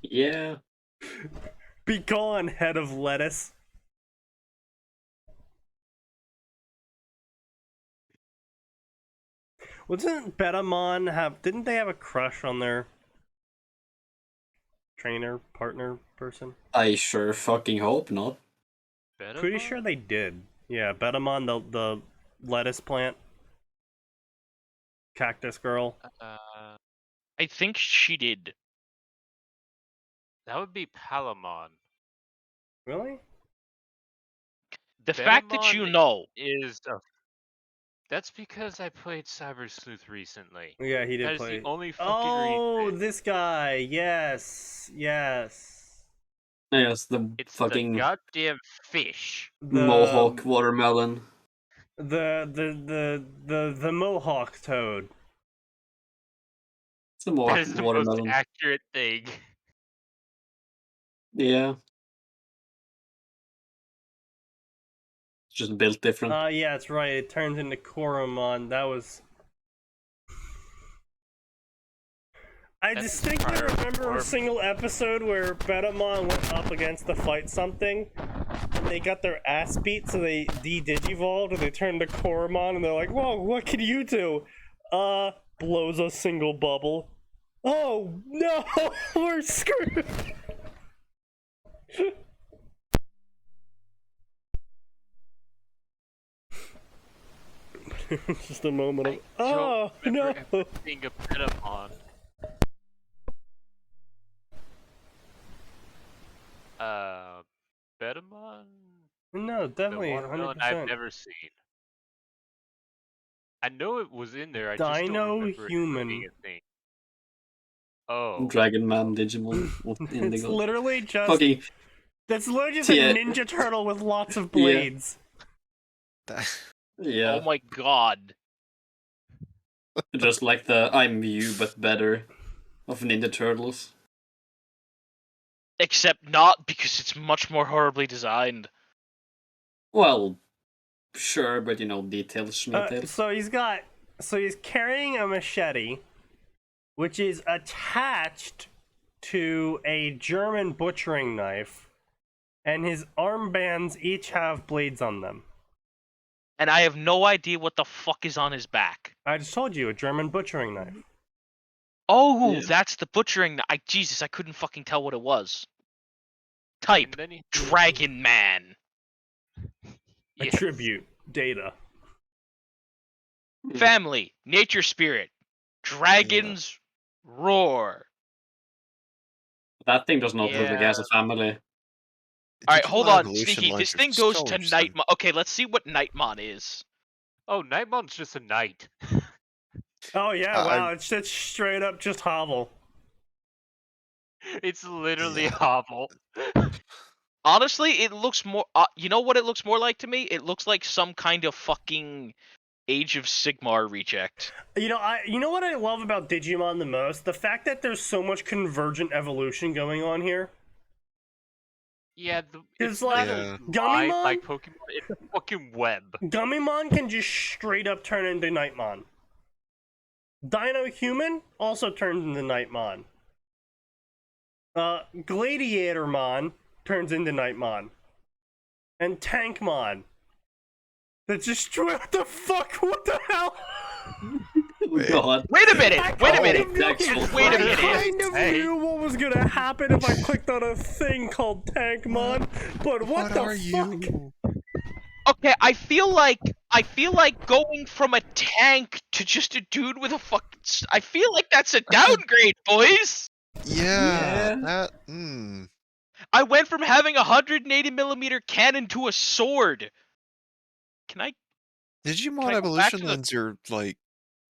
B: Yeah.
D: Be gone, head of lettuce. Wasn't Betamon didn't they have a crush on their trainer, partner person?
B: I sure fucking hope not.
D: Pretty sure they did. Yeah, Betamon, the lettuce plant. Cactus girl.
C: I think she did.
A: That would be Palamon.
D: Really?
C: The fact that you
A: Betamon
C: know.
A: Is that's because I played Cyber Sleuth recently.
D: Yeah, he did
A: That is
D: play.
A: the only fucking
D: Oh,
A: reason.
D: this guy. Yes. Yes.
B: Yes, the
A: It's
B: fucking
A: the goddamn fish.
B: Mohawk watermelon.
D: The Mohawk toad.
B: It's a
A: That
B: Mohawk
A: is the
B: watermelon.
A: most accurate thing.
B: Yeah. It's just built different.
D: Yeah, that's right. It turns into Koromon. That was. I
A: That's
D: distinctly
A: prior
D: remember a
A: form.
D: single episode where Betamon went up against the fight something, and they got their ass beat, so they de-digivolved, and they turned to Koromon, and they're like, whoa, what can you do? Blows a single bubble. Oh, no! We're screwed! Just a moment of, oh, no!
A: Being a Betamon. Betamon?
D: No, definitely,
A: The watermelon I've
D: 100%.
A: never seen. I know it was in there. I just
D: Dino
A: don't remember
D: human.
A: it being a thing. Oh,
B: Dragon Man, Digimon,
D: It's
B: Indigo.
D: literally just
B: Fucking
D: that's literally just
B: Yeah.
D: a Ninja Turtle with lots of blades.
B: yeah,
C: Oh my god.
B: just like the I'm you but better of Ninja Turtles.
C: Except not, because it's much more horribly designed.
B: Well, sure, but you know, details, details.
D: So he's carrying a machete, which is attached to a German butchering knife, and his armbands each have blades on them.
C: And I have no idea what the fuck is on his back.
D: I just told you, a German butchering knife.
C: Oh,
B: Yeah.
C: that's the butchering. Jesus, I couldn't fucking tell what it was. Type
A: and then he
C: Dragon Man.
A: Yes.
D: Attribute data.
C: Family, nature spirit, dragons roar.
B: That thing does not look like it has a
A: Yeah.
B: family.
C: Alright, hold on,
E: Evolution
C: Sneaky.
E: lines
C: This
E: are
C: thing goes
E: so
C: to
E: interesting.
C: Nightmon. Okay, let's see what Nightmon is.
A: Oh, Nightmon's just a knight.
D: Oh yeah,
E: I-
D: wow, it's straight up just hovel.
A: It's literally
E: Yeah.
A: Hobble.
C: Honestly, it looks more. You know what it looks more like to me? It looks like some kind of fucking Age of Sigmar reject.
D: You know what I love about Digimon the most? The fact that there's so much convergent evolution going on here.
A: Yeah,
D: It's
A: it's
D: like
A: not
E: Yeah.
A: a line
D: Gummymon?
A: like Pokemon. It's a fucking web.
D: Gummymon can just straight up turn into Nightmon. Dino Human also turns into Nightmon. Gladiatormon turns into Nightmon. And Tankmon. That's just what the fuck? What the hell?
B: God.
C: Wait a minute! Wait a minute!
B: Actual
C: Wait a
D: I
C: minute!
D: kind of
A: Hey.
D: knew what was gonna happen if I clicked on a thing called Tankmon, but what the
E: are
D: fuck?
E: you?
C: Okay, I feel like going from a tank to just a dude with a fucking. I feel like that's a downgrade, boys.
E: Yeah,
B: Yeah.
E: that.
C: I went from having a 180mm cannon to a sword. Can I
E: Digimon
C: Can I go back
E: evolution
C: to the-
E: lens are like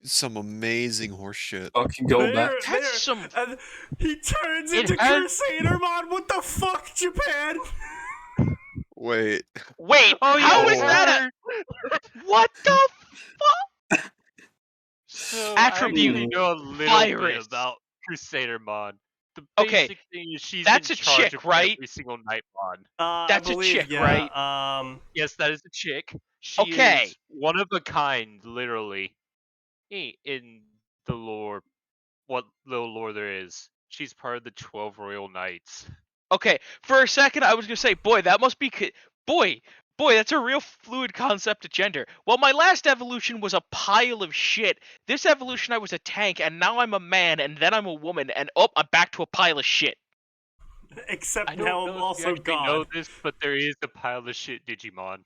E: some amazing horseshit.
B: Fucking go back.
C: That's some-
D: and he turns
A: It
D: into
A: has-
D: Crusadermon. What the fuck, Japan?
E: Wait,
C: Wait?
A: Oh yeah,
C: how is that What the fuck?
A: So
C: Attribute
A: I actually know a little
C: virus.
A: bit about Crusadermon. The
C: Okay,
A: basic thing is she's
C: that's
A: in
C: a
A: charge
C: chick,
A: of
C: right?
A: every single Nightmon.
C: That's
D: I
C: a
D: believe,
C: chick,
D: yeah,
C: right?
A: Yes, that is a chick. She
C: Okay.
A: is one of a kind, literally, in the lore. What little lore there is. She's part of the 12 Royal Knights.
C: Okay, for a second I was gonna say, boy, that must be boy, that's a real fluid concept of gender. Well, my last evolution was a pile of shit. This evolution I was a tank, and now I'm a man, and then I'm a woman, and I'm back to a pile of shit.
D: except
A: I don't
D: now
A: know
D: I'm
A: if
D: also
A: you actually
D: God.
A: know this, but there is a pile of shit Digimon.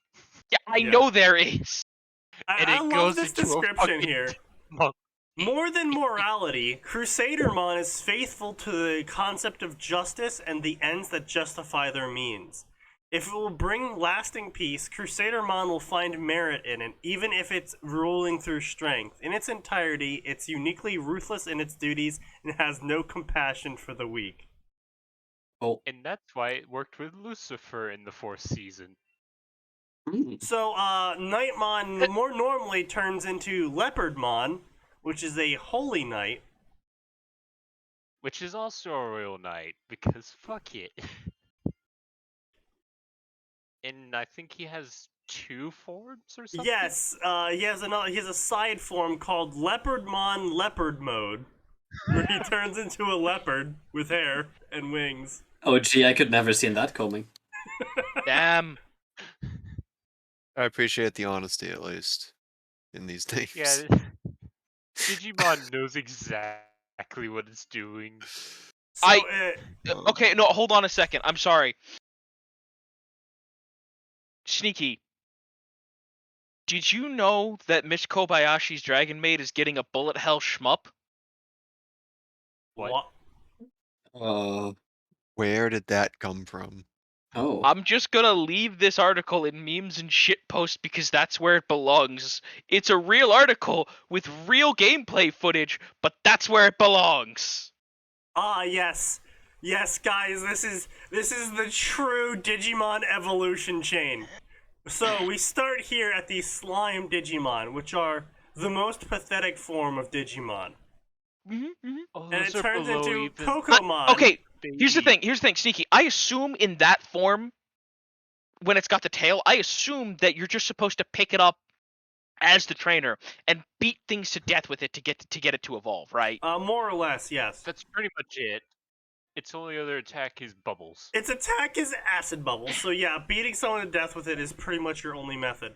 C: Yeah, I
D: Yeah.
C: know there is.
A: And
D: I
A: it
D: love
A: goes
D: this
A: into a
D: description
A: fucking
D: here.
A: monk.
D: More than morality, Crusadermon is faithful to the concept of justice and the ends that justify their means. If it will bring lasting peace, Crusadermon will find merit in it, even if it's ruling through strength. In its entirety, it's uniquely ruthless in its duties and has no compassion for the weak.
B: Oh.
A: And that's why it worked with Lucifer in the 4th season.
D: So, Nightmon more normally turns into Leopardmon, which is a holy knight.
A: Which is also a Royal Knight, because fuck it. And I think he has 2 forms or something?
D: Yes, he has a side form called Leopardmon Leopard Mode, where he turns into a leopard with hair and wings.
B: Oh gee, I could never seen that coming.
C: Damn.
E: I appreciate the honesty at least in these things.
A: Yeah, Digimon knows exactly what it's doing.
D: So,
C: Okay, no, hold on a second. I'm sorry. Sneaky. Did you know that Miss Kobayashi's Dragon Maid is getting a bullet hell shmup?
A: What?
E: Where did that come from?
B: Oh.
C: I'm just gonna leave this article in memes and shitpost because that's where it belongs. It's a real article with real gameplay footage, but that's where it belongs.
D: Yes. Yes, guys, this is the true Digimon evolution chain. So, we start here at the slime Digimon, which are the most pathetic form of Digimon.
A: Oh,
D: And it
A: those are
D: turns
A: below
D: into
A: even
D: Kokomon.
C: Okay, here's the
A: baby.
C: thing, Sneaky. I assume in that form, when it's got the tail, I assume that you're just supposed to pick it up as the trainer and beat things to death with it to get it to evolve, right?
D: More or less, yes.
A: That's pretty much it. Its only other attack is bubbles.
D: Its attack is acid bubbles, so yeah, beating someone to death with it is pretty much your only method.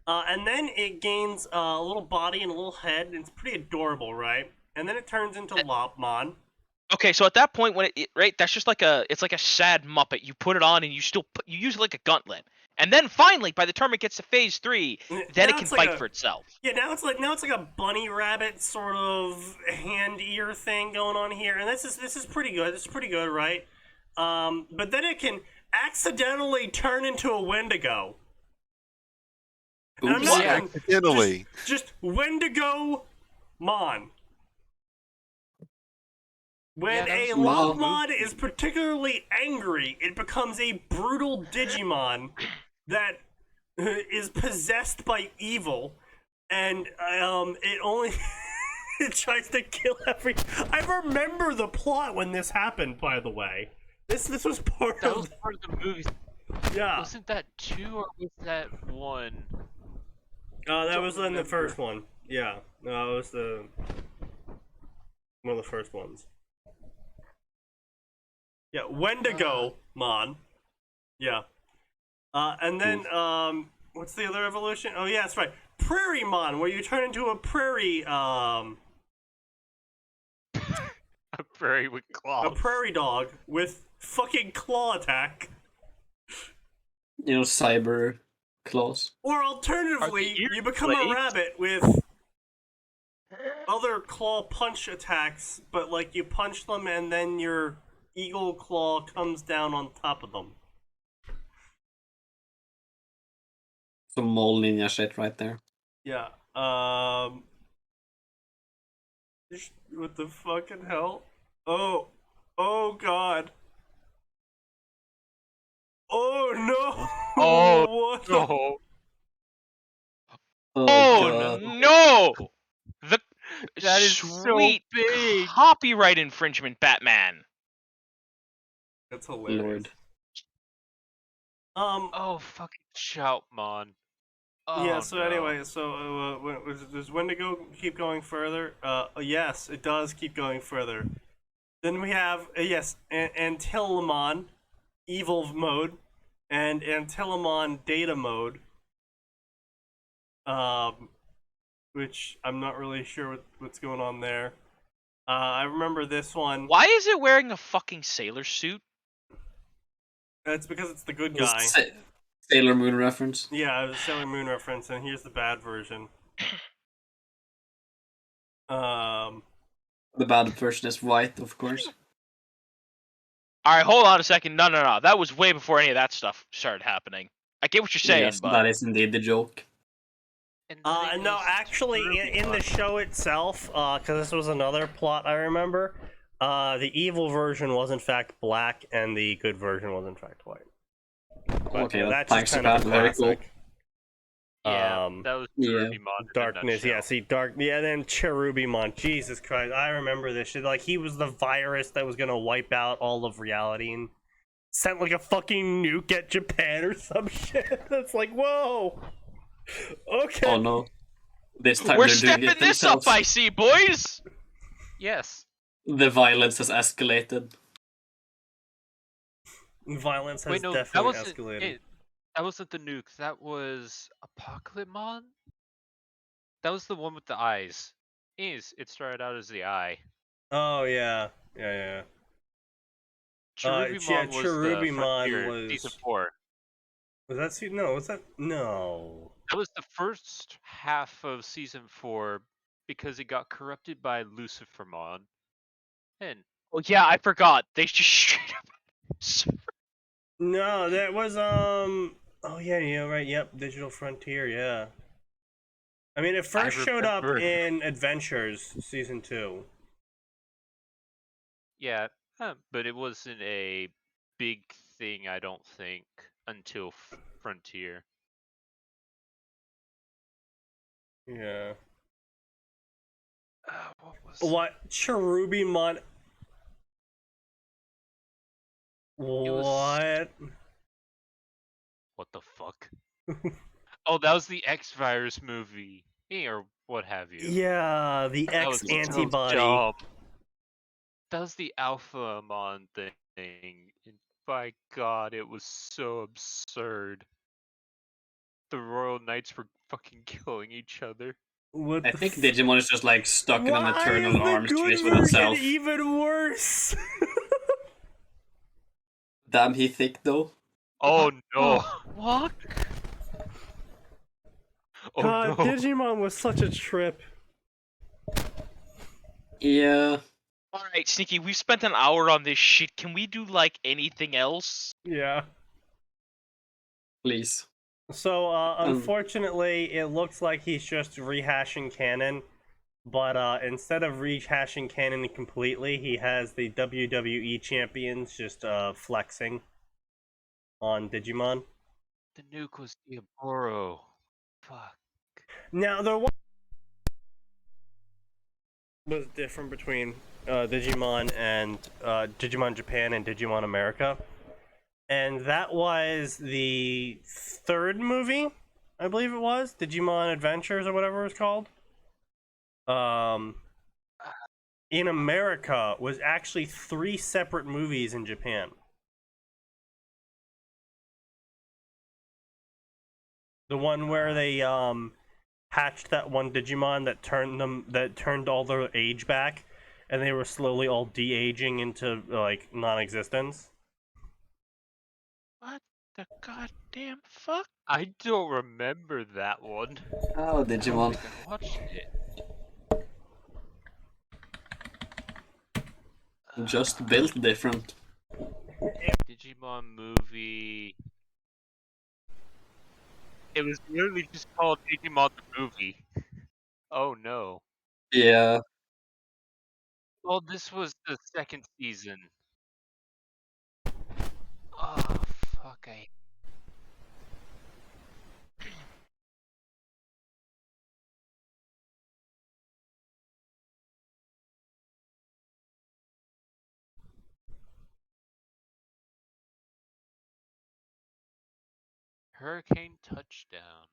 D: And then it gains a little body and a little head, and it's pretty adorable, right? And then it turns into Lopmon.
C: Okay, so at that point, when right, that's just like it's like a sad Muppet. You put it on and you use it like a gauntlet, and then finally, by the time it gets to phase 3, then
D: Now
C: it can
D: it's like
C: fight for itself.
D: Yeah, now it's like a bunny rabbit sort of hand ear thing going on here, and this is pretty good. This is pretty good, right? But then it can accidentally turn into a Wendigo. And I'm
B: Oops.
D: not
A: Yeah,
D: even-
E: Italy.
D: just Wendigo Mon. When
A: Yeah,
D: a
A: that
B: was-
D: Lopmon is particularly angry, it becomes a brutal Digimon that is possessed by evil, and it only it tries to kill every. I remember the plot when this happened. By the way, this was part
A: That
D: of.
A: was part of the movie.
D: Yeah.
A: Wasn't that 2 or was that 1?
D: That
A: Don't
D: was in the
A: remember.
D: first one. Yeah. No, it was one of the first ones. Yeah, Wendigo Mon. Yeah. And then what's the other evolution? Oh yeah, that's right. Prairie Mon, where you turn into a prairie
A: A prairie with claws.
D: a prairie dog with fucking claw attack.
B: You know, cyber claws.
D: Or alternatively,
A: Are the ears
D: you become a
A: blades?
D: rabbit with other claw punch attacks, but like you punch them and then your eagle claw comes down on top of them.
B: Some mole ninja shit right there.
D: Yeah. What the fucking hell? Oh god. Oh no!
A: Oh,
D: what?
A: No.
B: Oh,
C: Oh
B: God.
C: no! The
A: That is so
C: sweet
A: big.
C: copyright infringement, Batman.
D: That's hilarious.
B: Lord.
A: Oh, fucking Shoutmon. Oh,
D: yeah. So
A: no.
D: anyway, does Wendigo keep going further? Yes, it does keep going further. Then we have Antilamon, evil mode, and Antilamon data mode. Which I'm not really sure what's going on there. I remember this one.
C: Why is it wearing a fucking sailor suit?
D: It's because it's the good guy.
B: Sailor Moon reference.
D: Yeah, it was a Sailor Moon reference, and here's the bad version.
B: The bad version is white, of course.
C: Alright, hold on a second. No. That was way before any of that stuff started happening. I get what you're saying,
B: Yes,
C: but
B: that is indeed the joke.
A: And then it
D: no,
A: goes
D: actually, in the show itself, because this was another plot I remember, the evil version was in fact black, and the good version was in fact white. But,
B: Okay,
D: that's
B: thanks
D: just
B: to
D: kind of
B: that.
D: a
B: Very cool.
D: classic.
A: Yeah, that was
B: yeah.
A: Cherubimon.
D: Darkness, yeah, see, then Cherubimon, Jesus Christ, I remember this shit, like, he was the virus that was gonna wipe out all of reality and sent, like, a fucking nuke at Japan or some shit. That's like, whoa! Okay.
B: Oh no. This time
C: we're
B: they're doing
C: stepping
B: it
C: this
B: themselves.
C: up, I see, boys!
A: Yes.
B: The violence has escalated.
D: Violence has
A: Wait, no,
D: definitely escalated.
A: That wasn't the nuke. That was Apocalypmon? That was the one with the eyes. It started out as the eye.
D: Oh, yeah. Yeah.
A: Cherubimon was the
D: Cherubimon
A: Frontier,
D: was...
A: season 4.
D: Was that no? Was that no?
A: That was the first half of season 4 because it got corrupted by Lucifermon. And
C: Oh yeah, I forgot. They just straight up...
D: No, that was Oh yeah, right. Yep, Digital Frontier. Yeah. I mean, it first showed up
A: remember.
D: in Adventures season 2.
A: yeah, but it wasn't a big thing, I don't think, until Frontier.
D: Yeah.
A: What was
D: What Cherubimon? What?
A: What the fuck? Oh, that was the X-Virus movie, or what have you.
D: Yeah, the
A: That was
D: X
A: so
D: antibody.
A: dumb. That was the Alphamon thing, and by God, it was so absurd. The Royal Knights were fucking killing each other.
D: What
B: I
D: the
B: think Digimon is just like stuck in an
D: Why
B: eternal
D: is the
B: arms
D: good
B: race with
D: version
B: itself.
D: even worse?
B: Damn, he thick though.
A: Oh no!
C: What?
A: Oh
D: God,
A: no!
D: Digimon was such a trip.
B: Yeah.
C: Alright, Sneaky, we've spent an hour on this shit. Can we do, like, anything else?
D: Yeah.
B: Please.
D: So, unfortunately, it looks like he's just rehashing canon. But instead of rehashing canon completely, he has the WWE champions just flexing on Digimon.
A: The nuke was Diaboro. Fuck.
D: Now, there was was different between Digimon and Digimon Japan and Digimon America. And that was the third movie, I believe it was, Digimon Adventures or whatever it was called. In America was actually 3 separate movies in Japan. The one where they hatched that one Digimon that turned all their age back, and they were slowly all de-aging into like non-existence.
C: What the goddamn fuck?
A: I don't remember that one.
B: Oh,
A: I don't
B: Digimon.
A: think I watched it.
B: Just built different.
A: Digimon movie. It was literally just called Digimon the movie. Oh no.
B: Yeah.
A: Oh, this was the second season. Oh fuck! Hurricane Touchdown.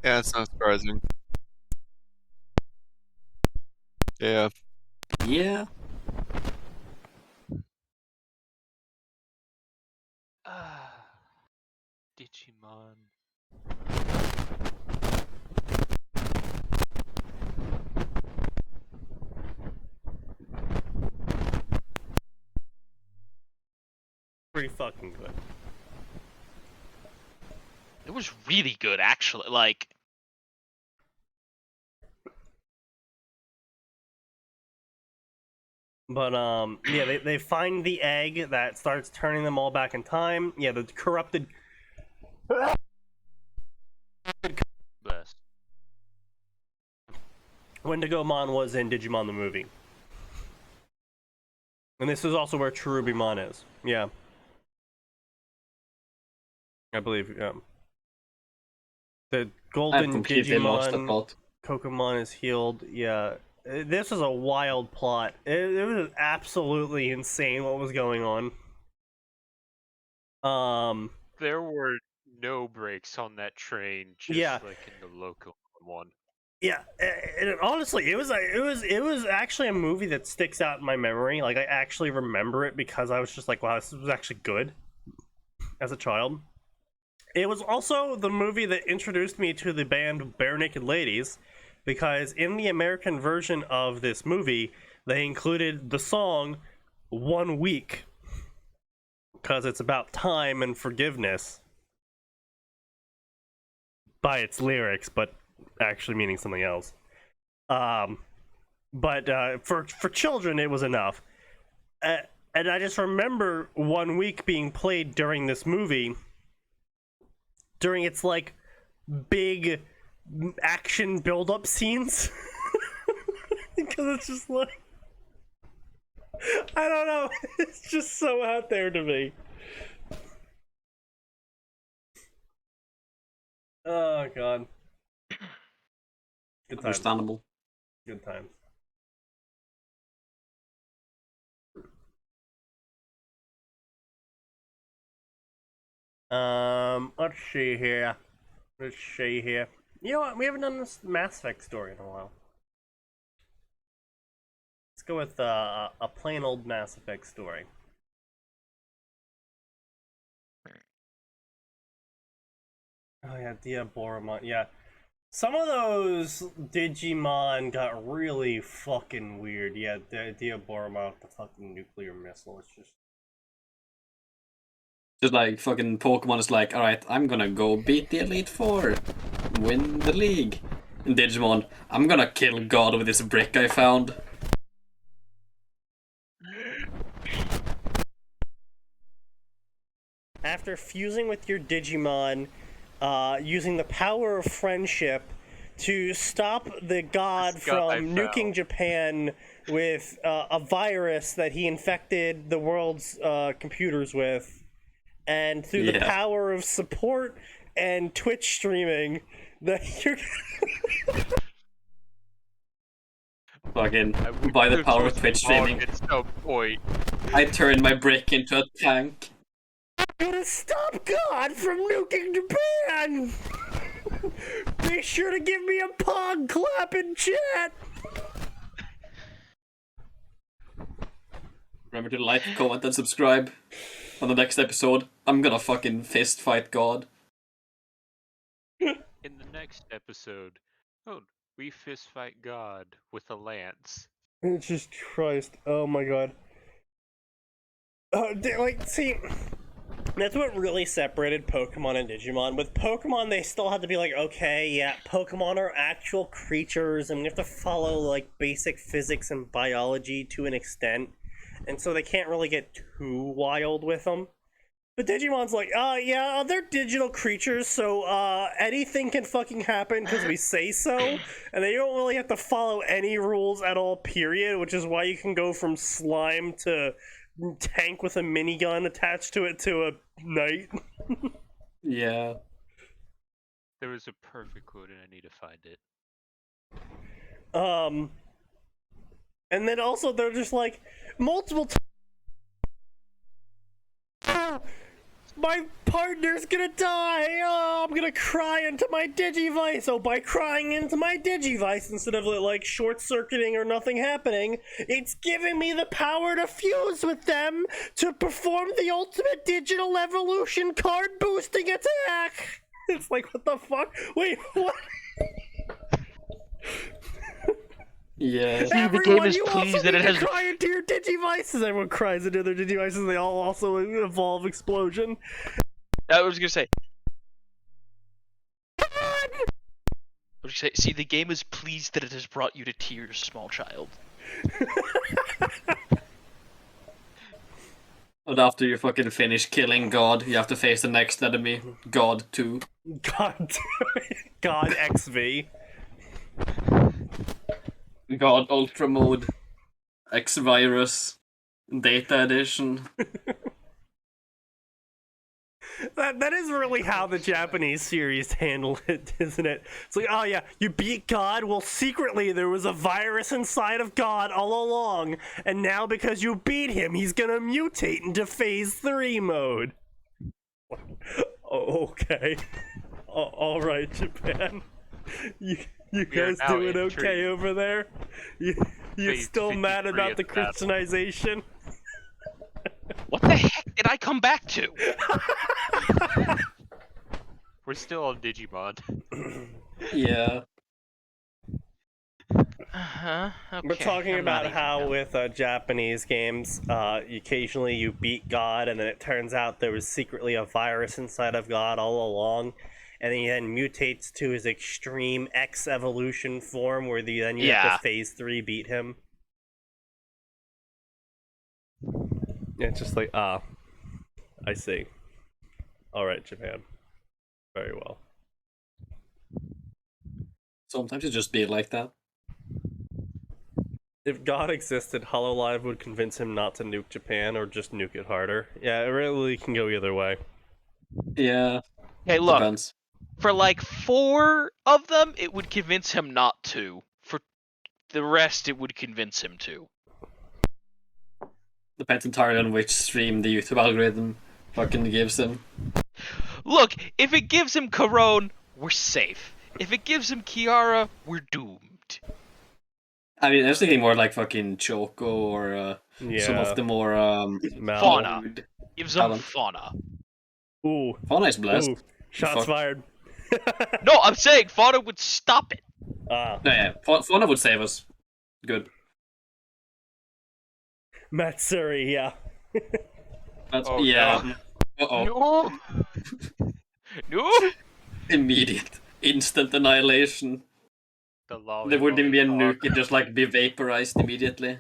E: Yeah, it's not surprising. Yeah.
B: Yeah.
A: Digimon.
D: Pretty fucking good.
C: It was really good, actually. Like,
D: But yeah, they find the egg that starts turning them all back in time. Yeah, the corrupted.
A: Bless.
D: Wendigomon was in Digimon the movie. And this is also where Cherubimon is. Yeah. I believe, yeah. The golden
B: completely lost the
D: Digimon
B: plot.
D: Kokomon is healed. Yeah. This is a wild plot. It was absolutely insane what was going on.
A: There were no brakes on that train, just
D: Yeah.
A: like in the local one.
D: Yeah, and honestly, it was actually a movie that sticks out in my memory. Like I actually remember it because I was just like, wow, this was actually good as a child. It was also the movie that introduced me to the band Bare Naked Ladies, because in the American version of this movie, they included the song 1 week because it's about time and forgiveness by its lyrics, but actually meaning something else. But for children, it was enough. And I just remember 1 week being played during this movie, during its like big action build-up scenes, because it's just like, I don't know, it's just so out there to me. Oh god. Good times.
B: Understandable.
D: Good times. Let's see here. You know what? We haven't done this Mass Effect story in a while. Let's go with a plain old Mass Effect story. Oh yeah, Diaboromon. Yeah. Some of those Digimon got really fucking weird. Yeah, Diaboromon with the fucking nuclear missile. It's
B: Just like fucking Pokemon is like, alright, I'm gonna go beat the Elite Four, win the league. And Digimon, I'm gonna kill God with this brick I found.
D: after fusing with your Digimon, using the power of friendship to stop the god
A: This guy
D: from nuking
A: fell.
D: Japan with a virus that he infected the world's computers with, and through the power of support and Twitch streaming, that you're
B: Fucking by the power of Twitch streaming,
A: At some point.
B: I turned my brick into a tank.
D: gonna stop God from nuking Japan! Be sure to give me a pog clap in chat!
B: Remember to like, comment, and subscribe. On the next episode, I'm gonna fucking fist fight God.
A: In the next episode, we fist fight God with a lance.
D: Jesus Christ, oh my god. See, that's what really separated Pokemon and Digimon. With Pokemon, they still had to be like, okay, yeah, Pokemon are actual creatures, and we have to follow, like, basic physics and biology to an extent. And so they can't really get too wild with them. But Digimon's like, yeah, they're digital creatures, so, anything can fucking happen because we say so. And they don't really have to follow any rules at all, period, which is why you can go from slime to tank with a minigun attached to it to a knight.
B: Yeah.
A: There was a perfect quote and I need to find it.
D: And then also they're just like, multiple times. My partner's gonna die! Oh, I'm gonna cry into my Digivice! Oh, by crying into my Digivice, instead of like short-circuiting or nothing happening, it's giving me the power to fuse with them to perform the ultimate digital evolution card boosting attack! It's like, what the fuck? Wait, what?
B: Yeah.
C: See, the
D: Everyone,
C: game is
D: you
C: pleased
D: also
C: that
D: need
C: it has.
D: to cry into your Digivices! Everyone cries into their Digivices, they all also evolve explosion.
C: I was gonna say. See, the game is pleased that it has brought you to tears, small child.
B: And after you fucking finish killing God, you have to face the next enemy, God 2.
D: God XV.
B: God Ultra Mode, X Virus, Data Edition.
D: That is really how the Japanese series handled it, isn't it? It's like, oh yeah, you beat God? Well, secretly there was a virus inside of God all along, and now because you beat him, he's gonna mutate into Phase 3 mode. Oh, okay. Alright, Japan. You guys doing okay over there? You still mad about the Christianization?
C: What the heck did I come back to?
A: We're still on Digimon.
B: Yeah.
C: Okay,
D: We're talking
C: I'm not
D: about
C: even
D: how
C: done.
D: with Japanese games, occasionally you beat God, and then it turns out there was secretly a virus inside of God all along, and then he then mutates to his extreme X evolution form, where then you have to Phase 3 beat him. Yeah, it's just like, I see. Alright, Japan. Very well.
B: Sometimes it just be like that.
D: If God existed, HoloLive would convince him not to nuke Japan or just nuke it harder. Yeah, it really can go either way.
B: Yeah.
C: Hey, look.
B: Depends.
C: For like 4 of them, it would convince him not to. For the rest, it would convince him to.
B: Depends entirely on which stream the YouTube algorithm fucking gives him.
C: Look, if it gives him Corone, we're safe. If it gives him Kiara, we're doomed.
B: I mean, I was thinking more like fucking Choco or some of the more
C: Fauna.
B: old
C: Gives him
B: talent.
C: Fauna.
D: Ooh.
B: Fauna is blessed.
D: Ooh. Shots fired.
C: No, I'm saying Fauna would stop it.
B: No, yeah, Fauna would save us. Good.
D: Matsuri, yeah.
A: Oh,
B: yeah.
A: no.
B: Uh-oh.
C: No. No.
B: Immediate. Instant annihilation.
A: The lolly
B: There wouldn't even be a
A: lollipop.
B: nuke, it'd just like be vaporized immediately.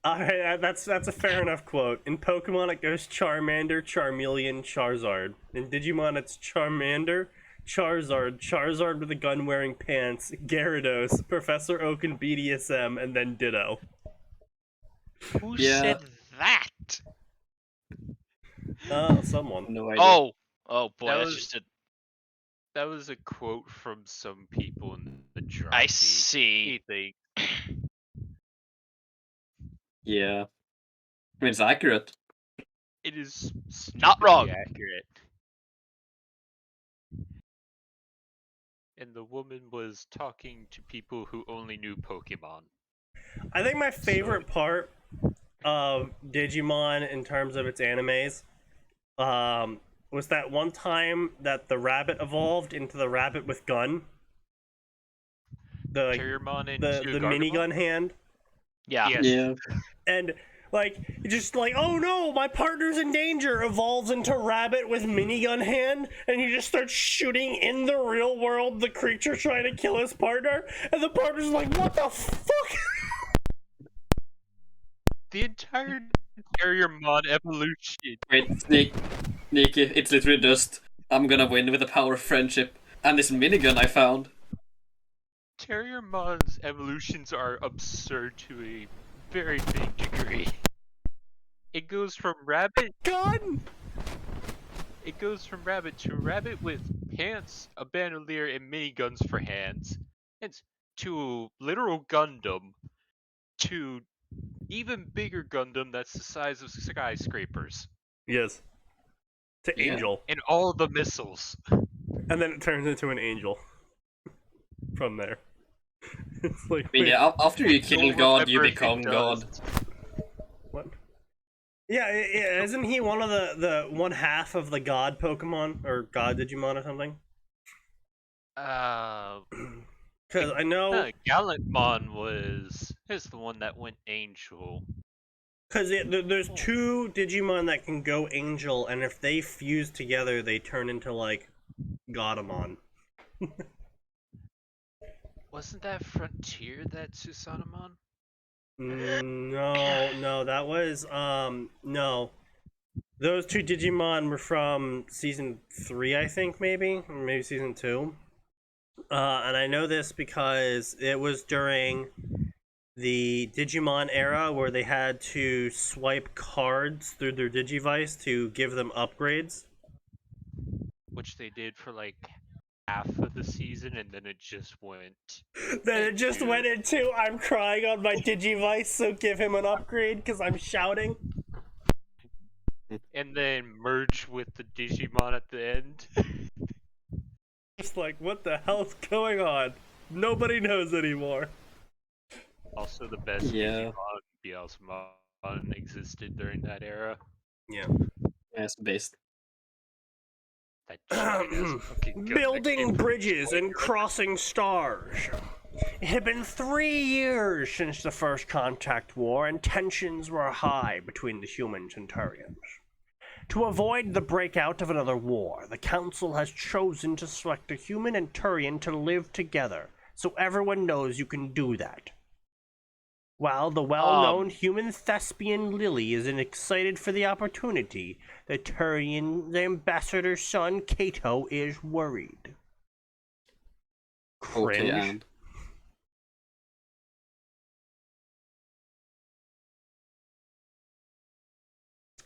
D: Alright, that's a fair enough quote. In Pokemon, it goes Charmander, Charmeleon, Charizard. In Digimon, it's Charmander, Charizard, Charizard with the gun-wearing pants, Gyarados, Professor Oak and BDSM, and then Ditto.
C: Who
B: Yeah.
C: said that?
D: Someone.
B: No idea.
C: Oh boy,
A: That
C: that's
A: was-
C: just a.
A: That was a quote from some people in the drop.
C: I see.
A: Anything.
B: Yeah. I mean, it's accurate.
A: It is
C: Not wrong.
A: stupidly accurate. And the woman was talking to people who only knew Pokemon.
D: I think my favorite part of Digimon in terms of its animes was that one time that the rabbit evolved into the rabbit with gun. The
A: Terriermon and
D: the minigun hand.
C: Yeah.
A: Yes.
B: Yeah.
D: And like just like, oh no, my partner's in danger, evolves into rabbit with minigun hand, and he just starts shooting in the real world the creature trying to kill his partner, and the partner's like, what the fuck?
A: The entire Terriermon evolution.
B: Wait, Sneaky, it's literally just, I'm gonna win with the power of friendship and this minigun I found.
A: Terriermon's evolutions are absurd to a very big degree. It goes from rabbit.
D: Gun!
A: It goes from rabbit to rabbit with pants, a bandolier, and miniguns for hands. And to literal Gundam. To even bigger Gundam that's the size of skyscrapers.
D: Yes. To
B: Yeah.
D: Angel.
A: And all the missiles.
D: And then it turns into an angel. From there. It's like,
B: I mean,
D: wait,
B: yeah, after you kill
A: Don't
B: God, you
A: remember if it
B: become God.
A: does.
D: what? Yeah, isn't he one of the one half of the God Pokemon? Or God Digimon or something? Because I know...
A: Gallantmon is the one that went angel.
D: Because there's two Digimon that can go Angel, and if they fuse together, they turn into, like, Godamon.
A: Wasn't that Frontier that Susanamon?
D: No, that was, no. Those two Digimon were from Season 3, I think, maybe? Or maybe Season 2. And I know this because it was during the Digimon era where they had to swipe cards through their Digivice to give them upgrades.
A: Which they did for like half of the season, and then it just went.
D: Then it just
A: Dude.
D: went into, I'm crying on my Digivice, so give him an upgrade because I'm shouting.
A: And then merged with the Digimon at the end.
D: Just like, what the hell's going on? Nobody knows anymore.
A: Also, the best
B: Yeah.
A: Digimon, Beelzemon, existed during that era.
D: Yeah.
B: Yeah, it's based.
A: That giant-ass fucking gun that
D: Building
A: came from
D: bridges
A: Detroit.
D: and crossing stars. It had been 3 years since the first contact war, and tensions were high between the humans and Turians. To avoid the breakout of another war, the Council has chosen to select a human and Turian to live together, so everyone knows you can do that. While the well-known human thespian Lily is excited for the opportunity, the Turian ambassador's son Kato is worried. Cringe.
B: Okay, and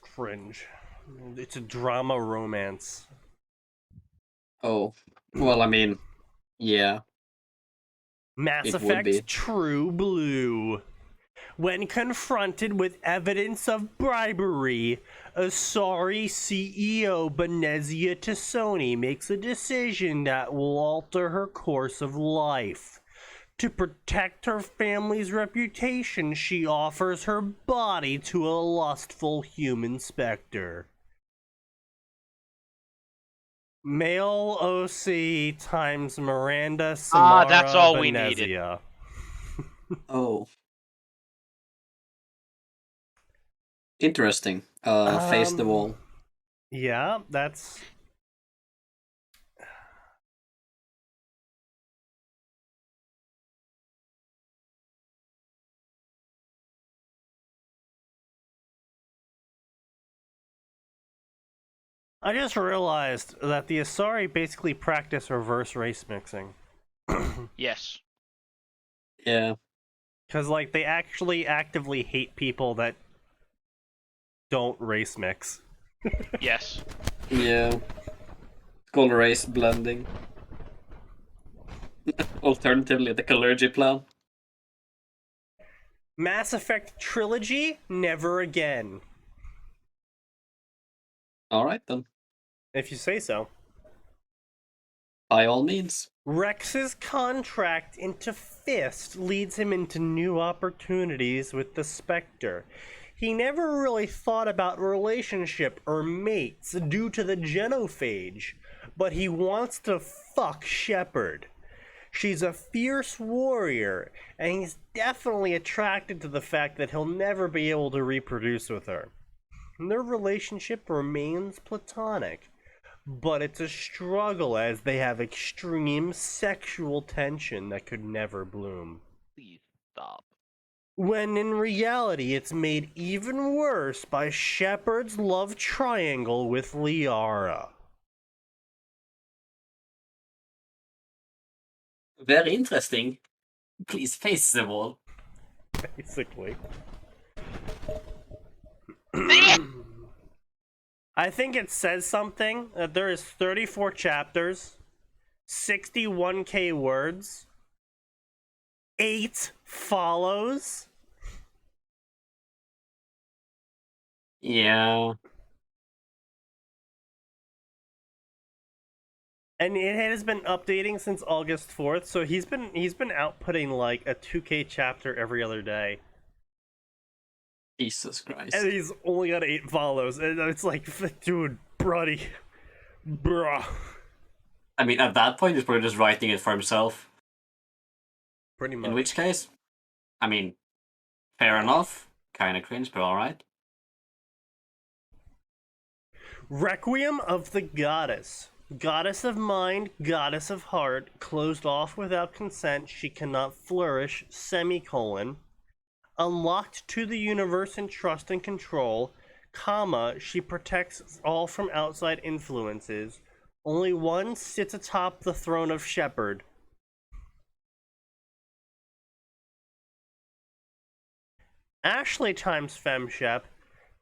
D: Cringe. It's a drama romance.
B: oh, well, I mean, yeah.
D: Mass
B: It would
D: Effect
B: be.
D: True Blue. When confronted with evidence of bribery, Asari CEO Benezia Tassoni makes a decision that will alter her course of life. To protect her family's reputation, she offers her body to a lustful human specter. Male OC times Miranda Samara
C: that's all we needed.
D: Venezia.
B: Oh. Interesting. Face the wall.
D: Yeah, that's... I just realized that the Asari basically practice reverse race mixing.
C: Yes.
B: Yeah.
D: Because, like, they actually actively hate people that don't race mix.
C: Yes.
B: Yeah. It's called race blending. Alternatively, the Collergy plan.
D: Mass Effect Trilogy? Never again.
B: Alright then.
D: If you say so.
B: By all means.
D: Rex's contract into Fist leads him into new opportunities with the Spectre. He never really thought about relationship or mates due to the genophage, but he wants to fuck Shepard. She's a fierce warrior, and he's definitely attracted to the fact that he'll never be able to reproduce with her. Their relationship remains platonic, but it's a struggle as they have extreme sexual tension that could never bloom.
C: Please stop.
D: When in reality, it's made even worse by Shepard's love triangle with Liara.
B: Very interesting. Please face the wall.
D: Basically. I think it says something that there is 34 chapters, 61k words, 8 follows.
B: Yeah.
D: And it has been updating since August 4th, so he's been outputting like a 2k chapter every other day.
B: Jesus Christ.
D: And he's only got 8 follows, and it's like, dude, buddy, bruh.
B: I mean, at that point, he's probably just writing it for himself.
D: Pretty much.
B: In which case, I mean, fair enough. Kinda cringe, but alright.
D: Requiem of the Goddess. Goddess of mind, goddess of heart, closed off without consent, she cannot flourish, semicolon. Unlocked to the universe in trust and control, comma, she protects all from outside influences. Only one sits atop the throne of Shepard. Ashley times FemShep,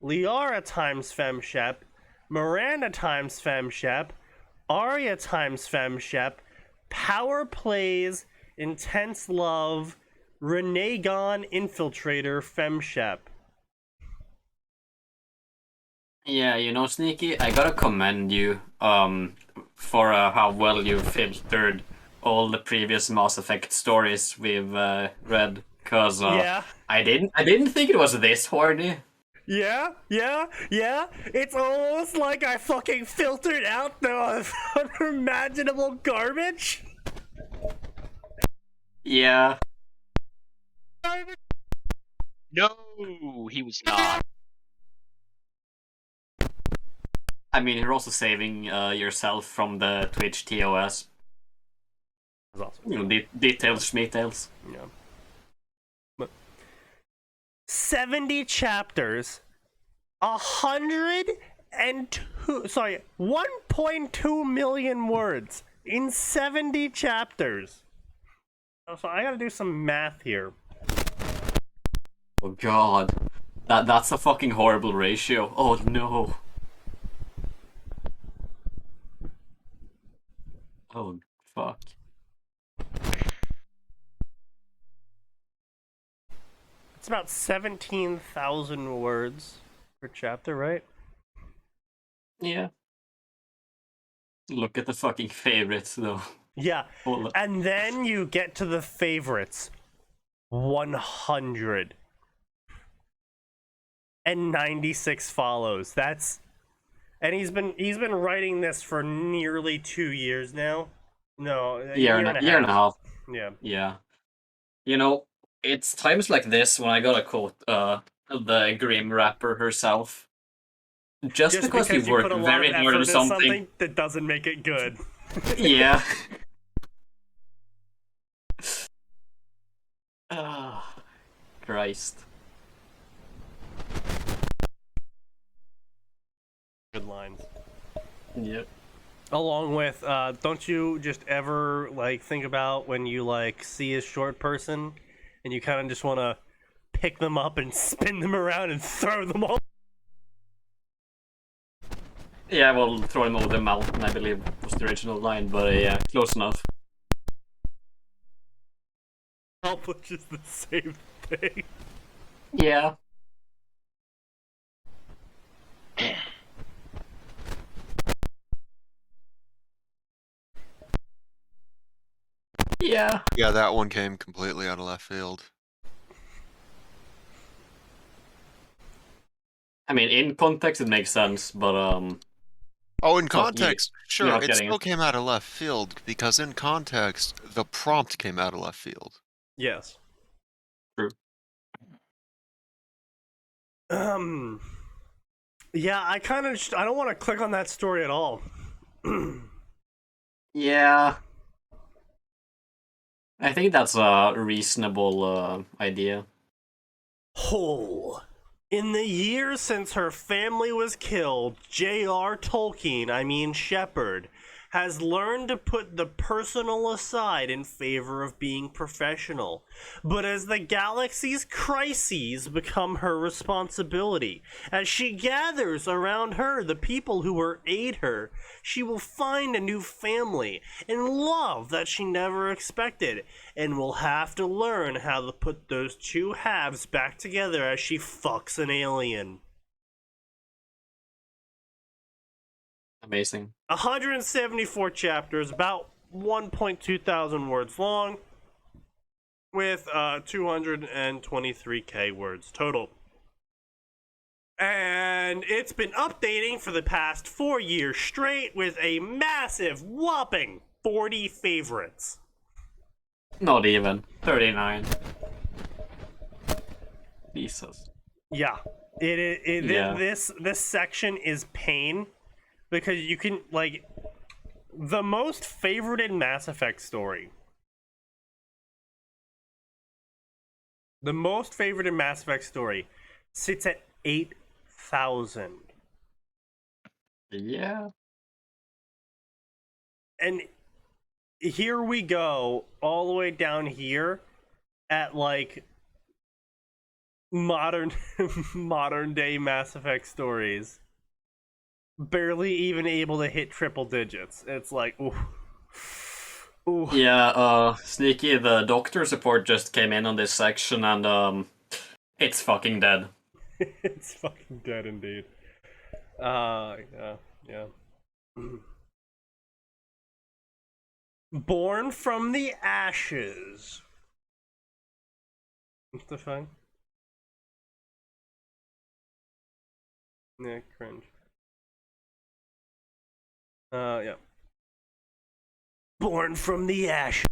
D: Liara times FemShep, Miranda times FemShep, Arya times FemShep, Power Plays, Intense Love, Renegon Infiltrator FemShep.
B: Yeah, you know, Sneaky, I gotta commend you for how well you filtered all the previous Mass Effect stories we've read. Cause
D: Yeah.
B: I didn't think it was this horny.
D: Yeah. It's almost like I fucking filtered out the unimaginable garbage.
B: Yeah.
C: No, he was not.
B: I mean, you're also saving yourself from the Twitch TOS.
D: That's awesome.
B: You know, details, schmeetails.
D: Yeah. But 70 chapters, 1.2 million words in 70 chapters. So I gotta do some math here.
B: Oh god. That's a fucking horrible ratio. Oh no. Oh fuck.
D: It's about 17,000 words per chapter, right?
B: Yeah. Look at the fucking favorites though.
D: Yeah.
B: Hold
D: And then you get to the favorites. 196 follows. That's, and he's been writing this for nearly 2 years now. No, a
B: year and a half.
D: Yeah.
B: Yeah. You know, it's times like this when I gotta quote the Grim rapper herself. Just because you work
D: put a lot
B: very
D: of
B: hard
D: effort
B: on
D: into
B: something.
D: that doesn't make it good.
B: Yeah. Ah, Christ.
D: Good lines.
B: Yep.
D: Along with, don't you just ever like think about when you like see a short person, and you kind of just want to pick them up and spin them around and throw them all?
B: Yeah, well, throw him over the mountain, I believe, was the original line, but yeah, close enough.
D: Which is the same thing.
B: Yeah. Yeah.
E: Yeah, that one came completely out of left field.
B: I mean, in context, it makes sense, but
E: Oh, in
B: not-
E: context,
B: you're
E: sure,
B: not
E: it
B: getting
E: still
B: it.
E: came out of left field, because in context, the prompt came out of left field.
D: Yes.
B: True.
D: Yeah, I kind of I don't want to click on that story at all.
B: Yeah. I think that's a reasonable idea.
D: Whole. In the years since her family was killed, J.R. Tolkien, I mean Shepard, has learned to put the personal aside in favor of being professional. But as the galaxy's crises become her responsibility, as she gathers around her the people who will aid her, she will find a new family and love that she never expected, and will have to learn how to put those two halves back together as she fucks an alien.
B: Amazing.
D: 174 chapters, about 1.2 thousand words long, with 223k words total. And it's been updating for the past 4 years straight with a massive, whopping 40 favorites.
B: Not even. 39. Jesus.
D: Yeah.
B: Yeah.
D: This section is pain, because you can, like, the most favorited Mass Effect story. The most favorited Mass Effect story sits at 8,000.
B: Yeah.
D: And here we go, all the way down here at, like, modern day Mass Effect stories. Barely even able to hit triple digits. It's like, ooh. Ooh.
B: Yeah, Sneaky, the doctor support just came in on this section, and it's fucking dead.
D: It's fucking dead indeed. Yeah. Born from the ashes. What the fuck? Yeah, cringe. Yeah. Born from the ashes.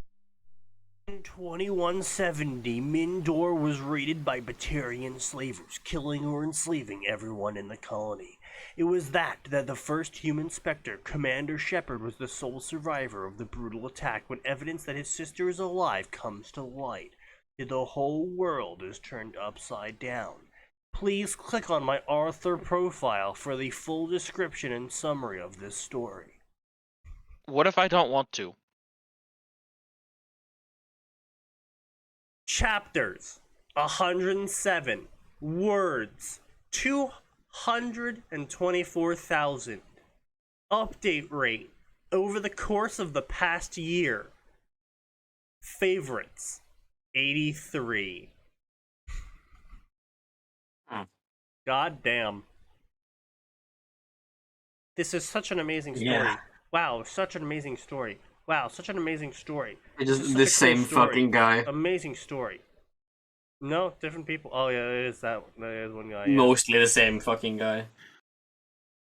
D: In 2170, Mindor was raided by Batarian slavers, killing or enslaving everyone in the colony. It was that the first human Spectre, Commander Shepard, was the sole survivor of the brutal attack. When evidence that his sister is alive comes to light, the whole world is turned upside down. Please click on my author profile for the full description and summary of this story.
C: What if I don't want to?
D: Chapters 107. Words 224,000. Update rate over the course of the past year. Favorites 83. God damn. This is such an amazing story.
B: Yeah.
D: Wow, such an amazing story. Wow, such an amazing story.
B: It's
D: This
B: just
D: is
B: the
D: such a cool
B: same
D: story.
B: fucking guy.
D: Amazing story. No, different people. Oh yeah, it is that is one guy. Yeah.
B: Mostly the same fucking guy.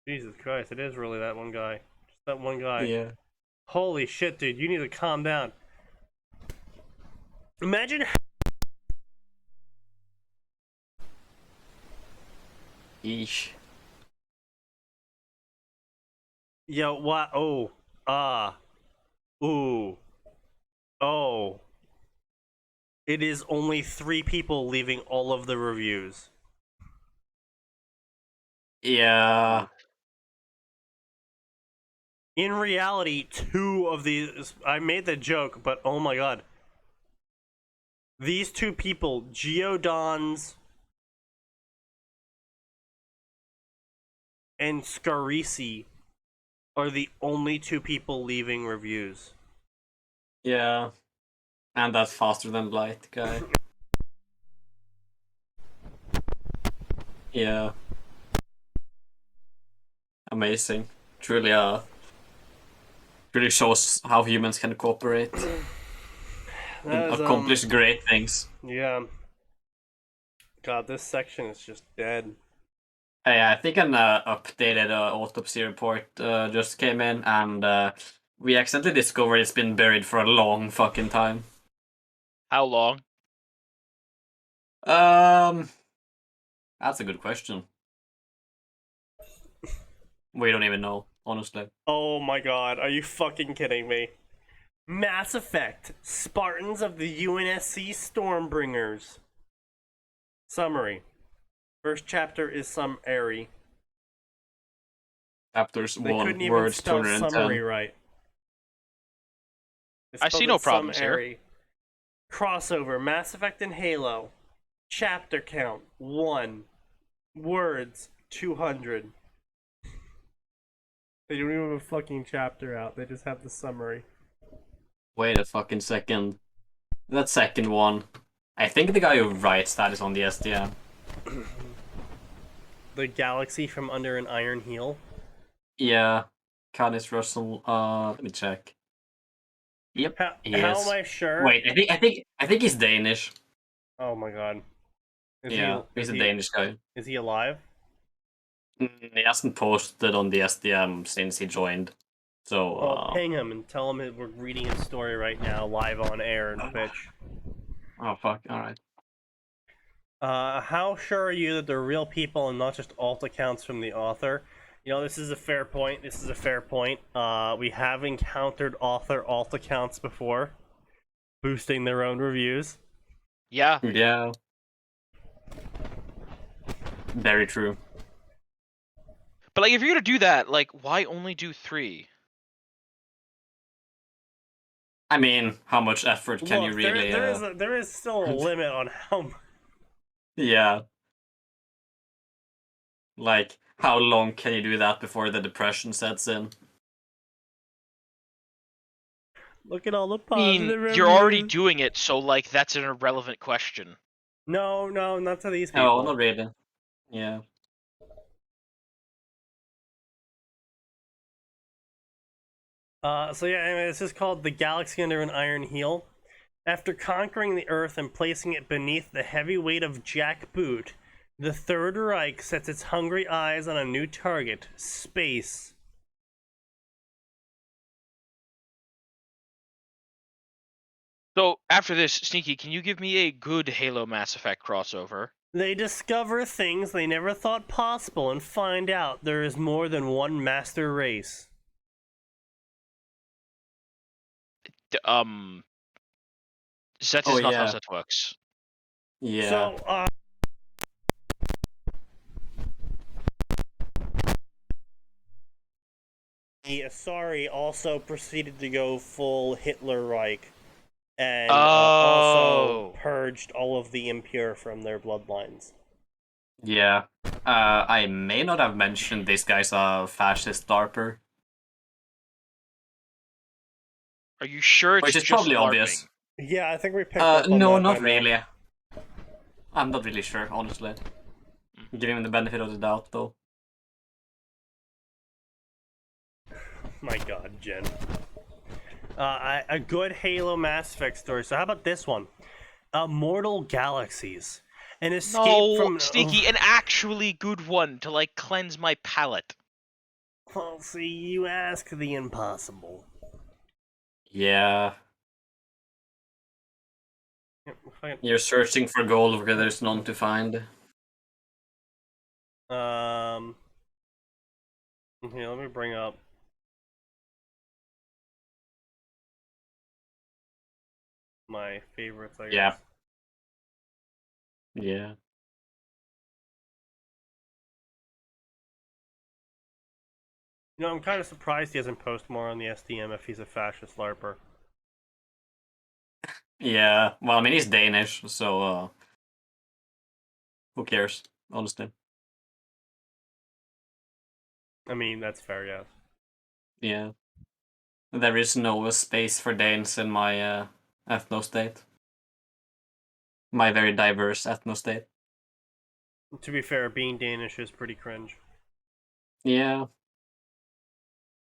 D: Jesus Christ, it is really that one guy. Just that one guy.
B: Yeah.
D: Holy shit, dude, you need to calm down. Imagine.
B: Yeesh.
D: Yo, what? Oh. Ooh. Oh. It is only 3 people leaving all of the reviews.
B: Yeah.
D: In reality, 2 of these, I made the joke, but oh my god. These 2 people, Geodons and Scarisi, are the only 2 people leaving reviews.
B: Yeah. And that's faster than Blight guy. Yeah. Amazing. Truly, really shows how humans can cooperate and accomplish great things.
D: Yeah. God, this section is just dead.
B: Hey, I think an updated autopsy report just came in, and we accidentally discovered it's been buried for a long fucking time.
C: How long?
B: That's a good question. We don't even know, honestly.
D: Oh my god, are you fucking kidding me? Mass Effect, Spartans of the UNSC Stormbringers. Summary. First chapter is summary.
B: Chapters
D: They
B: 1,
D: couldn't even
B: words
D: spell
B: 210.
D: summary right. They
C: I
D: spelled
C: see
D: it
C: no problems here.
D: summary. Crossover, Mass Effect and Halo. Chapter count, 1. Words, 200. They don't even have a fucking chapter out, they just have the summary.
B: Wait a fucking second. That second one. I think the guy who writes that is on the SDM.
D: The galaxy from under an iron heel.
B: Yeah. Canis Russell, let me check. Yep, he
D: How
B: is.
D: am I sure?
B: Wait, I think he's Danish.
D: Oh my god.
B: He's a Danish guy.
D: Is he alive?
B: He hasn't posted on the SDM since he joined. So,
D: Well, ping him and tell him we're reading his story right now, live on air in Twitch.
B: Oh, fuck, alright.
D: How sure are you that they're real people and not just alt accounts from the author? You know, this is a fair point. We have encountered author alt accounts before, boosting their own reviews.
C: Yeah.
B: Yeah. Very true.
C: But like, if you're gonna do that, like, why only do 3?
B: I mean, how much effort can you really...
D: there is still a limit on how much.
B: Yeah. Like, how long can you do that before the depression sets in?
D: Look at all the
C: I mean,
D: positive reviews.
C: you're already doing it, so like, that's an irrelevant question.
D: No, not to these people.
B: No, not really. Yeah.
D: So yeah, anyway, this is called The Galaxy Under an Iron Heel. After conquering the Earth and placing it beneath the heavy weight of jackboot, the Third Reich sets its hungry eyes on a new target, space.
C: So, after this, Sneaky, can you give me a good Halo Mass Effect crossover?
D: They discover things they never thought possible and find out there is more than one master race.
C: That is not how that works.
B: Yeah.
D: So, the Asari also proceeded to go full Hitler Reich and also purged all of the impure from their bloodlines.
B: Yeah. I may not have mentioned this guy's a fascist LARPer.
C: Are you sure it's
B: Which is
C: just
B: probably
C: LARPing?
B: obvious.
D: Yeah, I think we picked up on
B: no,
D: that
B: not
D: by
B: really.
D: now.
B: I'm not really sure, honestly. Giving him the benefit of the doubt, though.
D: My god, Jen. A good Halo Mass Effect story. So how about this one? Mortal Galaxies. An escape from...
C: Sneaky, an actually good one to, like, cleanse my palate.
D: Well, see, you ask the impossible.
B: Yeah. You're searching for gold where there's none to find.
D: Here, let me bring up... my favorites, I guess.
B: Yeah. Yeah.
D: You know, I'm kind of surprised he hasn't posted more on the STM if he's a fascist LARPer.
B: Yeah, well, I mean, he's Danish, so who cares, honestly?
D: I mean, that's fair, yes.
B: Yeah. There is no space for Danes in my ethno-state. My very diverse ethno-state.
D: To be fair, being Danish is pretty cringe.
B: Yeah.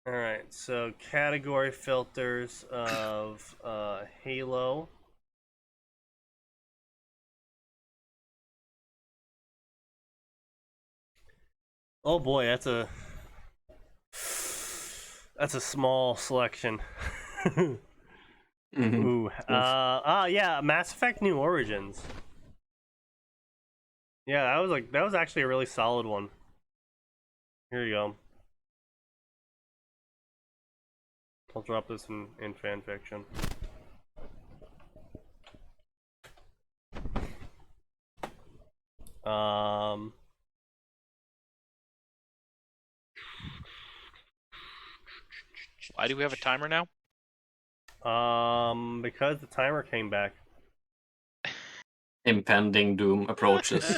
D: Alright, so category filters of Halo. Oh boy, that's a small selection.
B: Mm-hmm.
D: Ooh, yeah, Mass Effect New Origins. Yeah, that was actually a really solid one. Here you go. I'll drop this in fanfiction.
C: Why do we have a timer now?
D: Because the timer came back.
B: Impending doom approaches.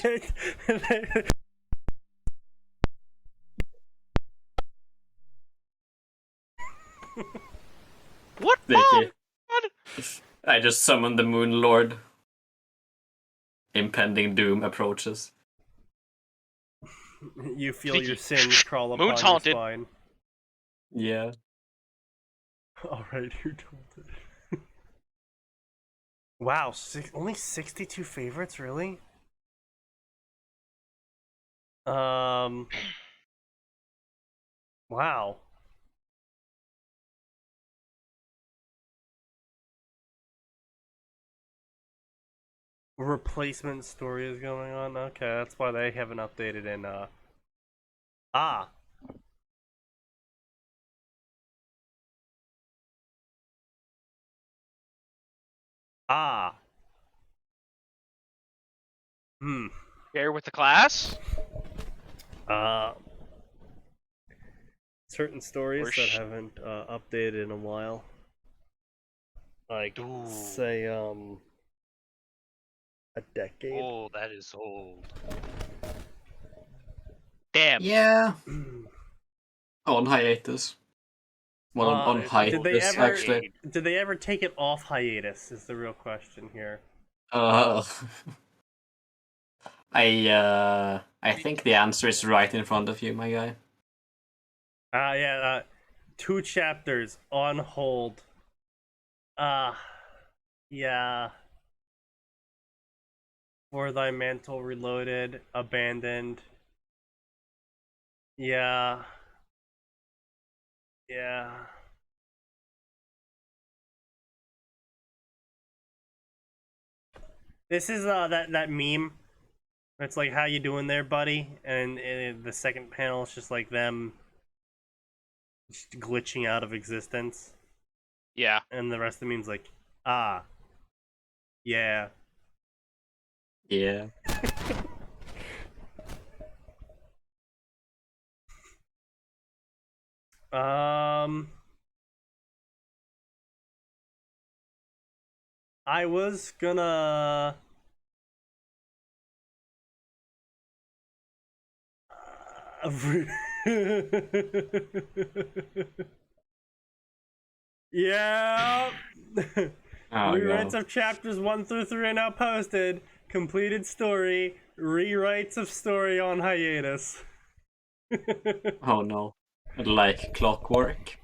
C: What?
B: Sneaky.
C: God?
B: I just summoned the Moon Lord. Impending doom approaches.
D: You feel
C: Sneaky.
D: your sins crawl upon
C: Moon's
D: your
C: haunted.
D: spine.
B: Yeah.
D: Alright, who told it? Wow, only 62 favorites, really? Wow. Replacement story is going on. Okay, that's why they haven't updated in Ah. Ah.
C: Share with the class?
D: Certain stories
C: Or
D: that haven't updated in a while. Like,
C: Ooh.
D: say, a decade.
A: Oh, that is old.
C: Damn.
B: Yeah. On hiatus. Well, on
D: Did they
B: hiatus,
D: ever?
B: actually.
D: Did they ever take it off hiatus? Is the real question here.
B: I think the answer is right in front of you, my guy.
D: Yeah. 2 chapters on hold. Yeah. For Thy Mantle Reloaded, abandoned. Yeah. Yeah. This is that meme. It's like, how you doing there, buddy? And the second panel is just like them just glitching out of existence.
C: Yeah.
D: And the rest of the meme's like, ah. Yeah.
B: Yeah.
D: I was gonna yeah.
B: Oh,
D: Rewrites
B: God.
D: of chapters 1 through 3 are now posted. Completed story. Rewrites of story on hiatus.
B: Oh no. Like clockwork.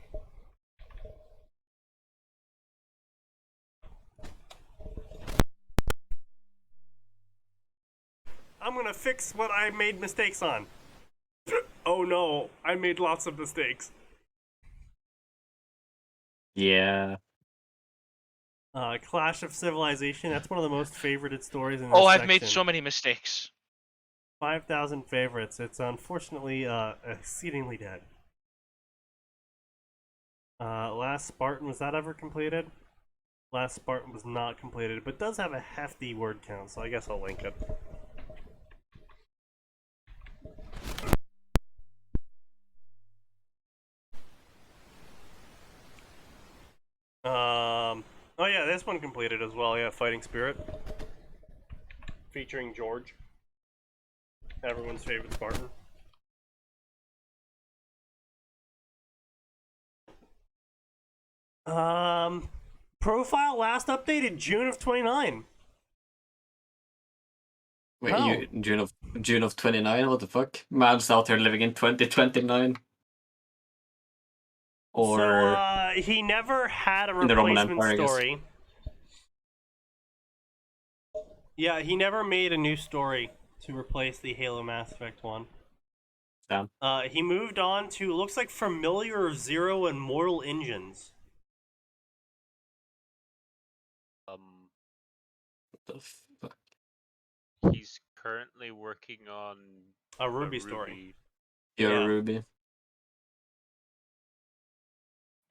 D: I'm gonna fix what I made mistakes on. Oh no, I made lots of mistakes.
B: Yeah.
D: Clash of Civilization, that's one of the most favorited stories in this
C: Oh, I've
D: section.
C: made so many mistakes.
D: 5,000 favorites. It's unfortunately exceedingly dead. Last Spartan, was that ever completed? Last Spartan was not completed, but does have a hefty word count, so I guess I'll link it. Oh yeah, this one completed as well. Yeah, Fighting Spirit, featuring George, everyone's favorite Spartan. Profile last updated June of 29.
B: Wait,
D: How?
B: June of 29? What the fuck? Man's out here living in 2029. Or
D: So, he never had a
B: in the Roman
D: replacement
B: Empire, I guess.
D: story. Yeah, he never made a new story to replace the Halo Mass Effect one.
B: Damn.
D: He moved on to, looks like, Familiar of Zero and Mortal Engines.
B: What the fuck?
A: He's currently working on
D: A Ruby story.
B: You're
D: Yeah.
B: Ruby.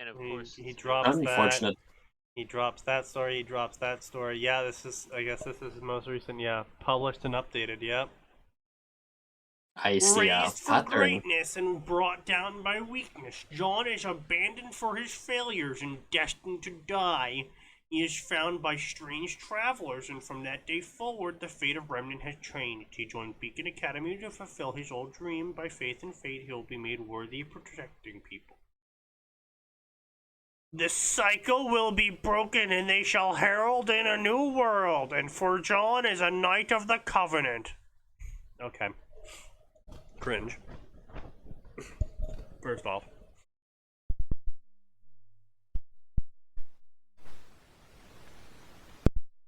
A: And of
D: He-
A: course,
D: he
A: it's
D: drops
A: not-
D: that.
B: Unfortunate.
D: He drops that story, he drops that story. Yeah, I guess this is his most recent, yeah. Published and updated, yep.
B: I see a
D: Raised for
B: pattern.
D: greatness and brought down by weakness, John is abandoned for his failures and destined to die. He is found by strange travelers, and from that day forward, the fate of Remnant has changed. He joined Beacon Academy to fulfill his old dream. By faith and fate, he will be made worthy of protecting people. The cycle will be broken, and they shall herald in a new world, and for John is a knight of the Covenant. Okay. Cringe. First off.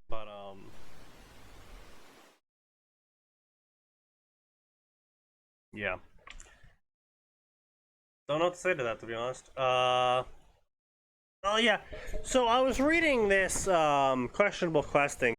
D: But, yeah. Don't know what to say to that, to be honest. Oh, yeah. So I was reading this, questionable questing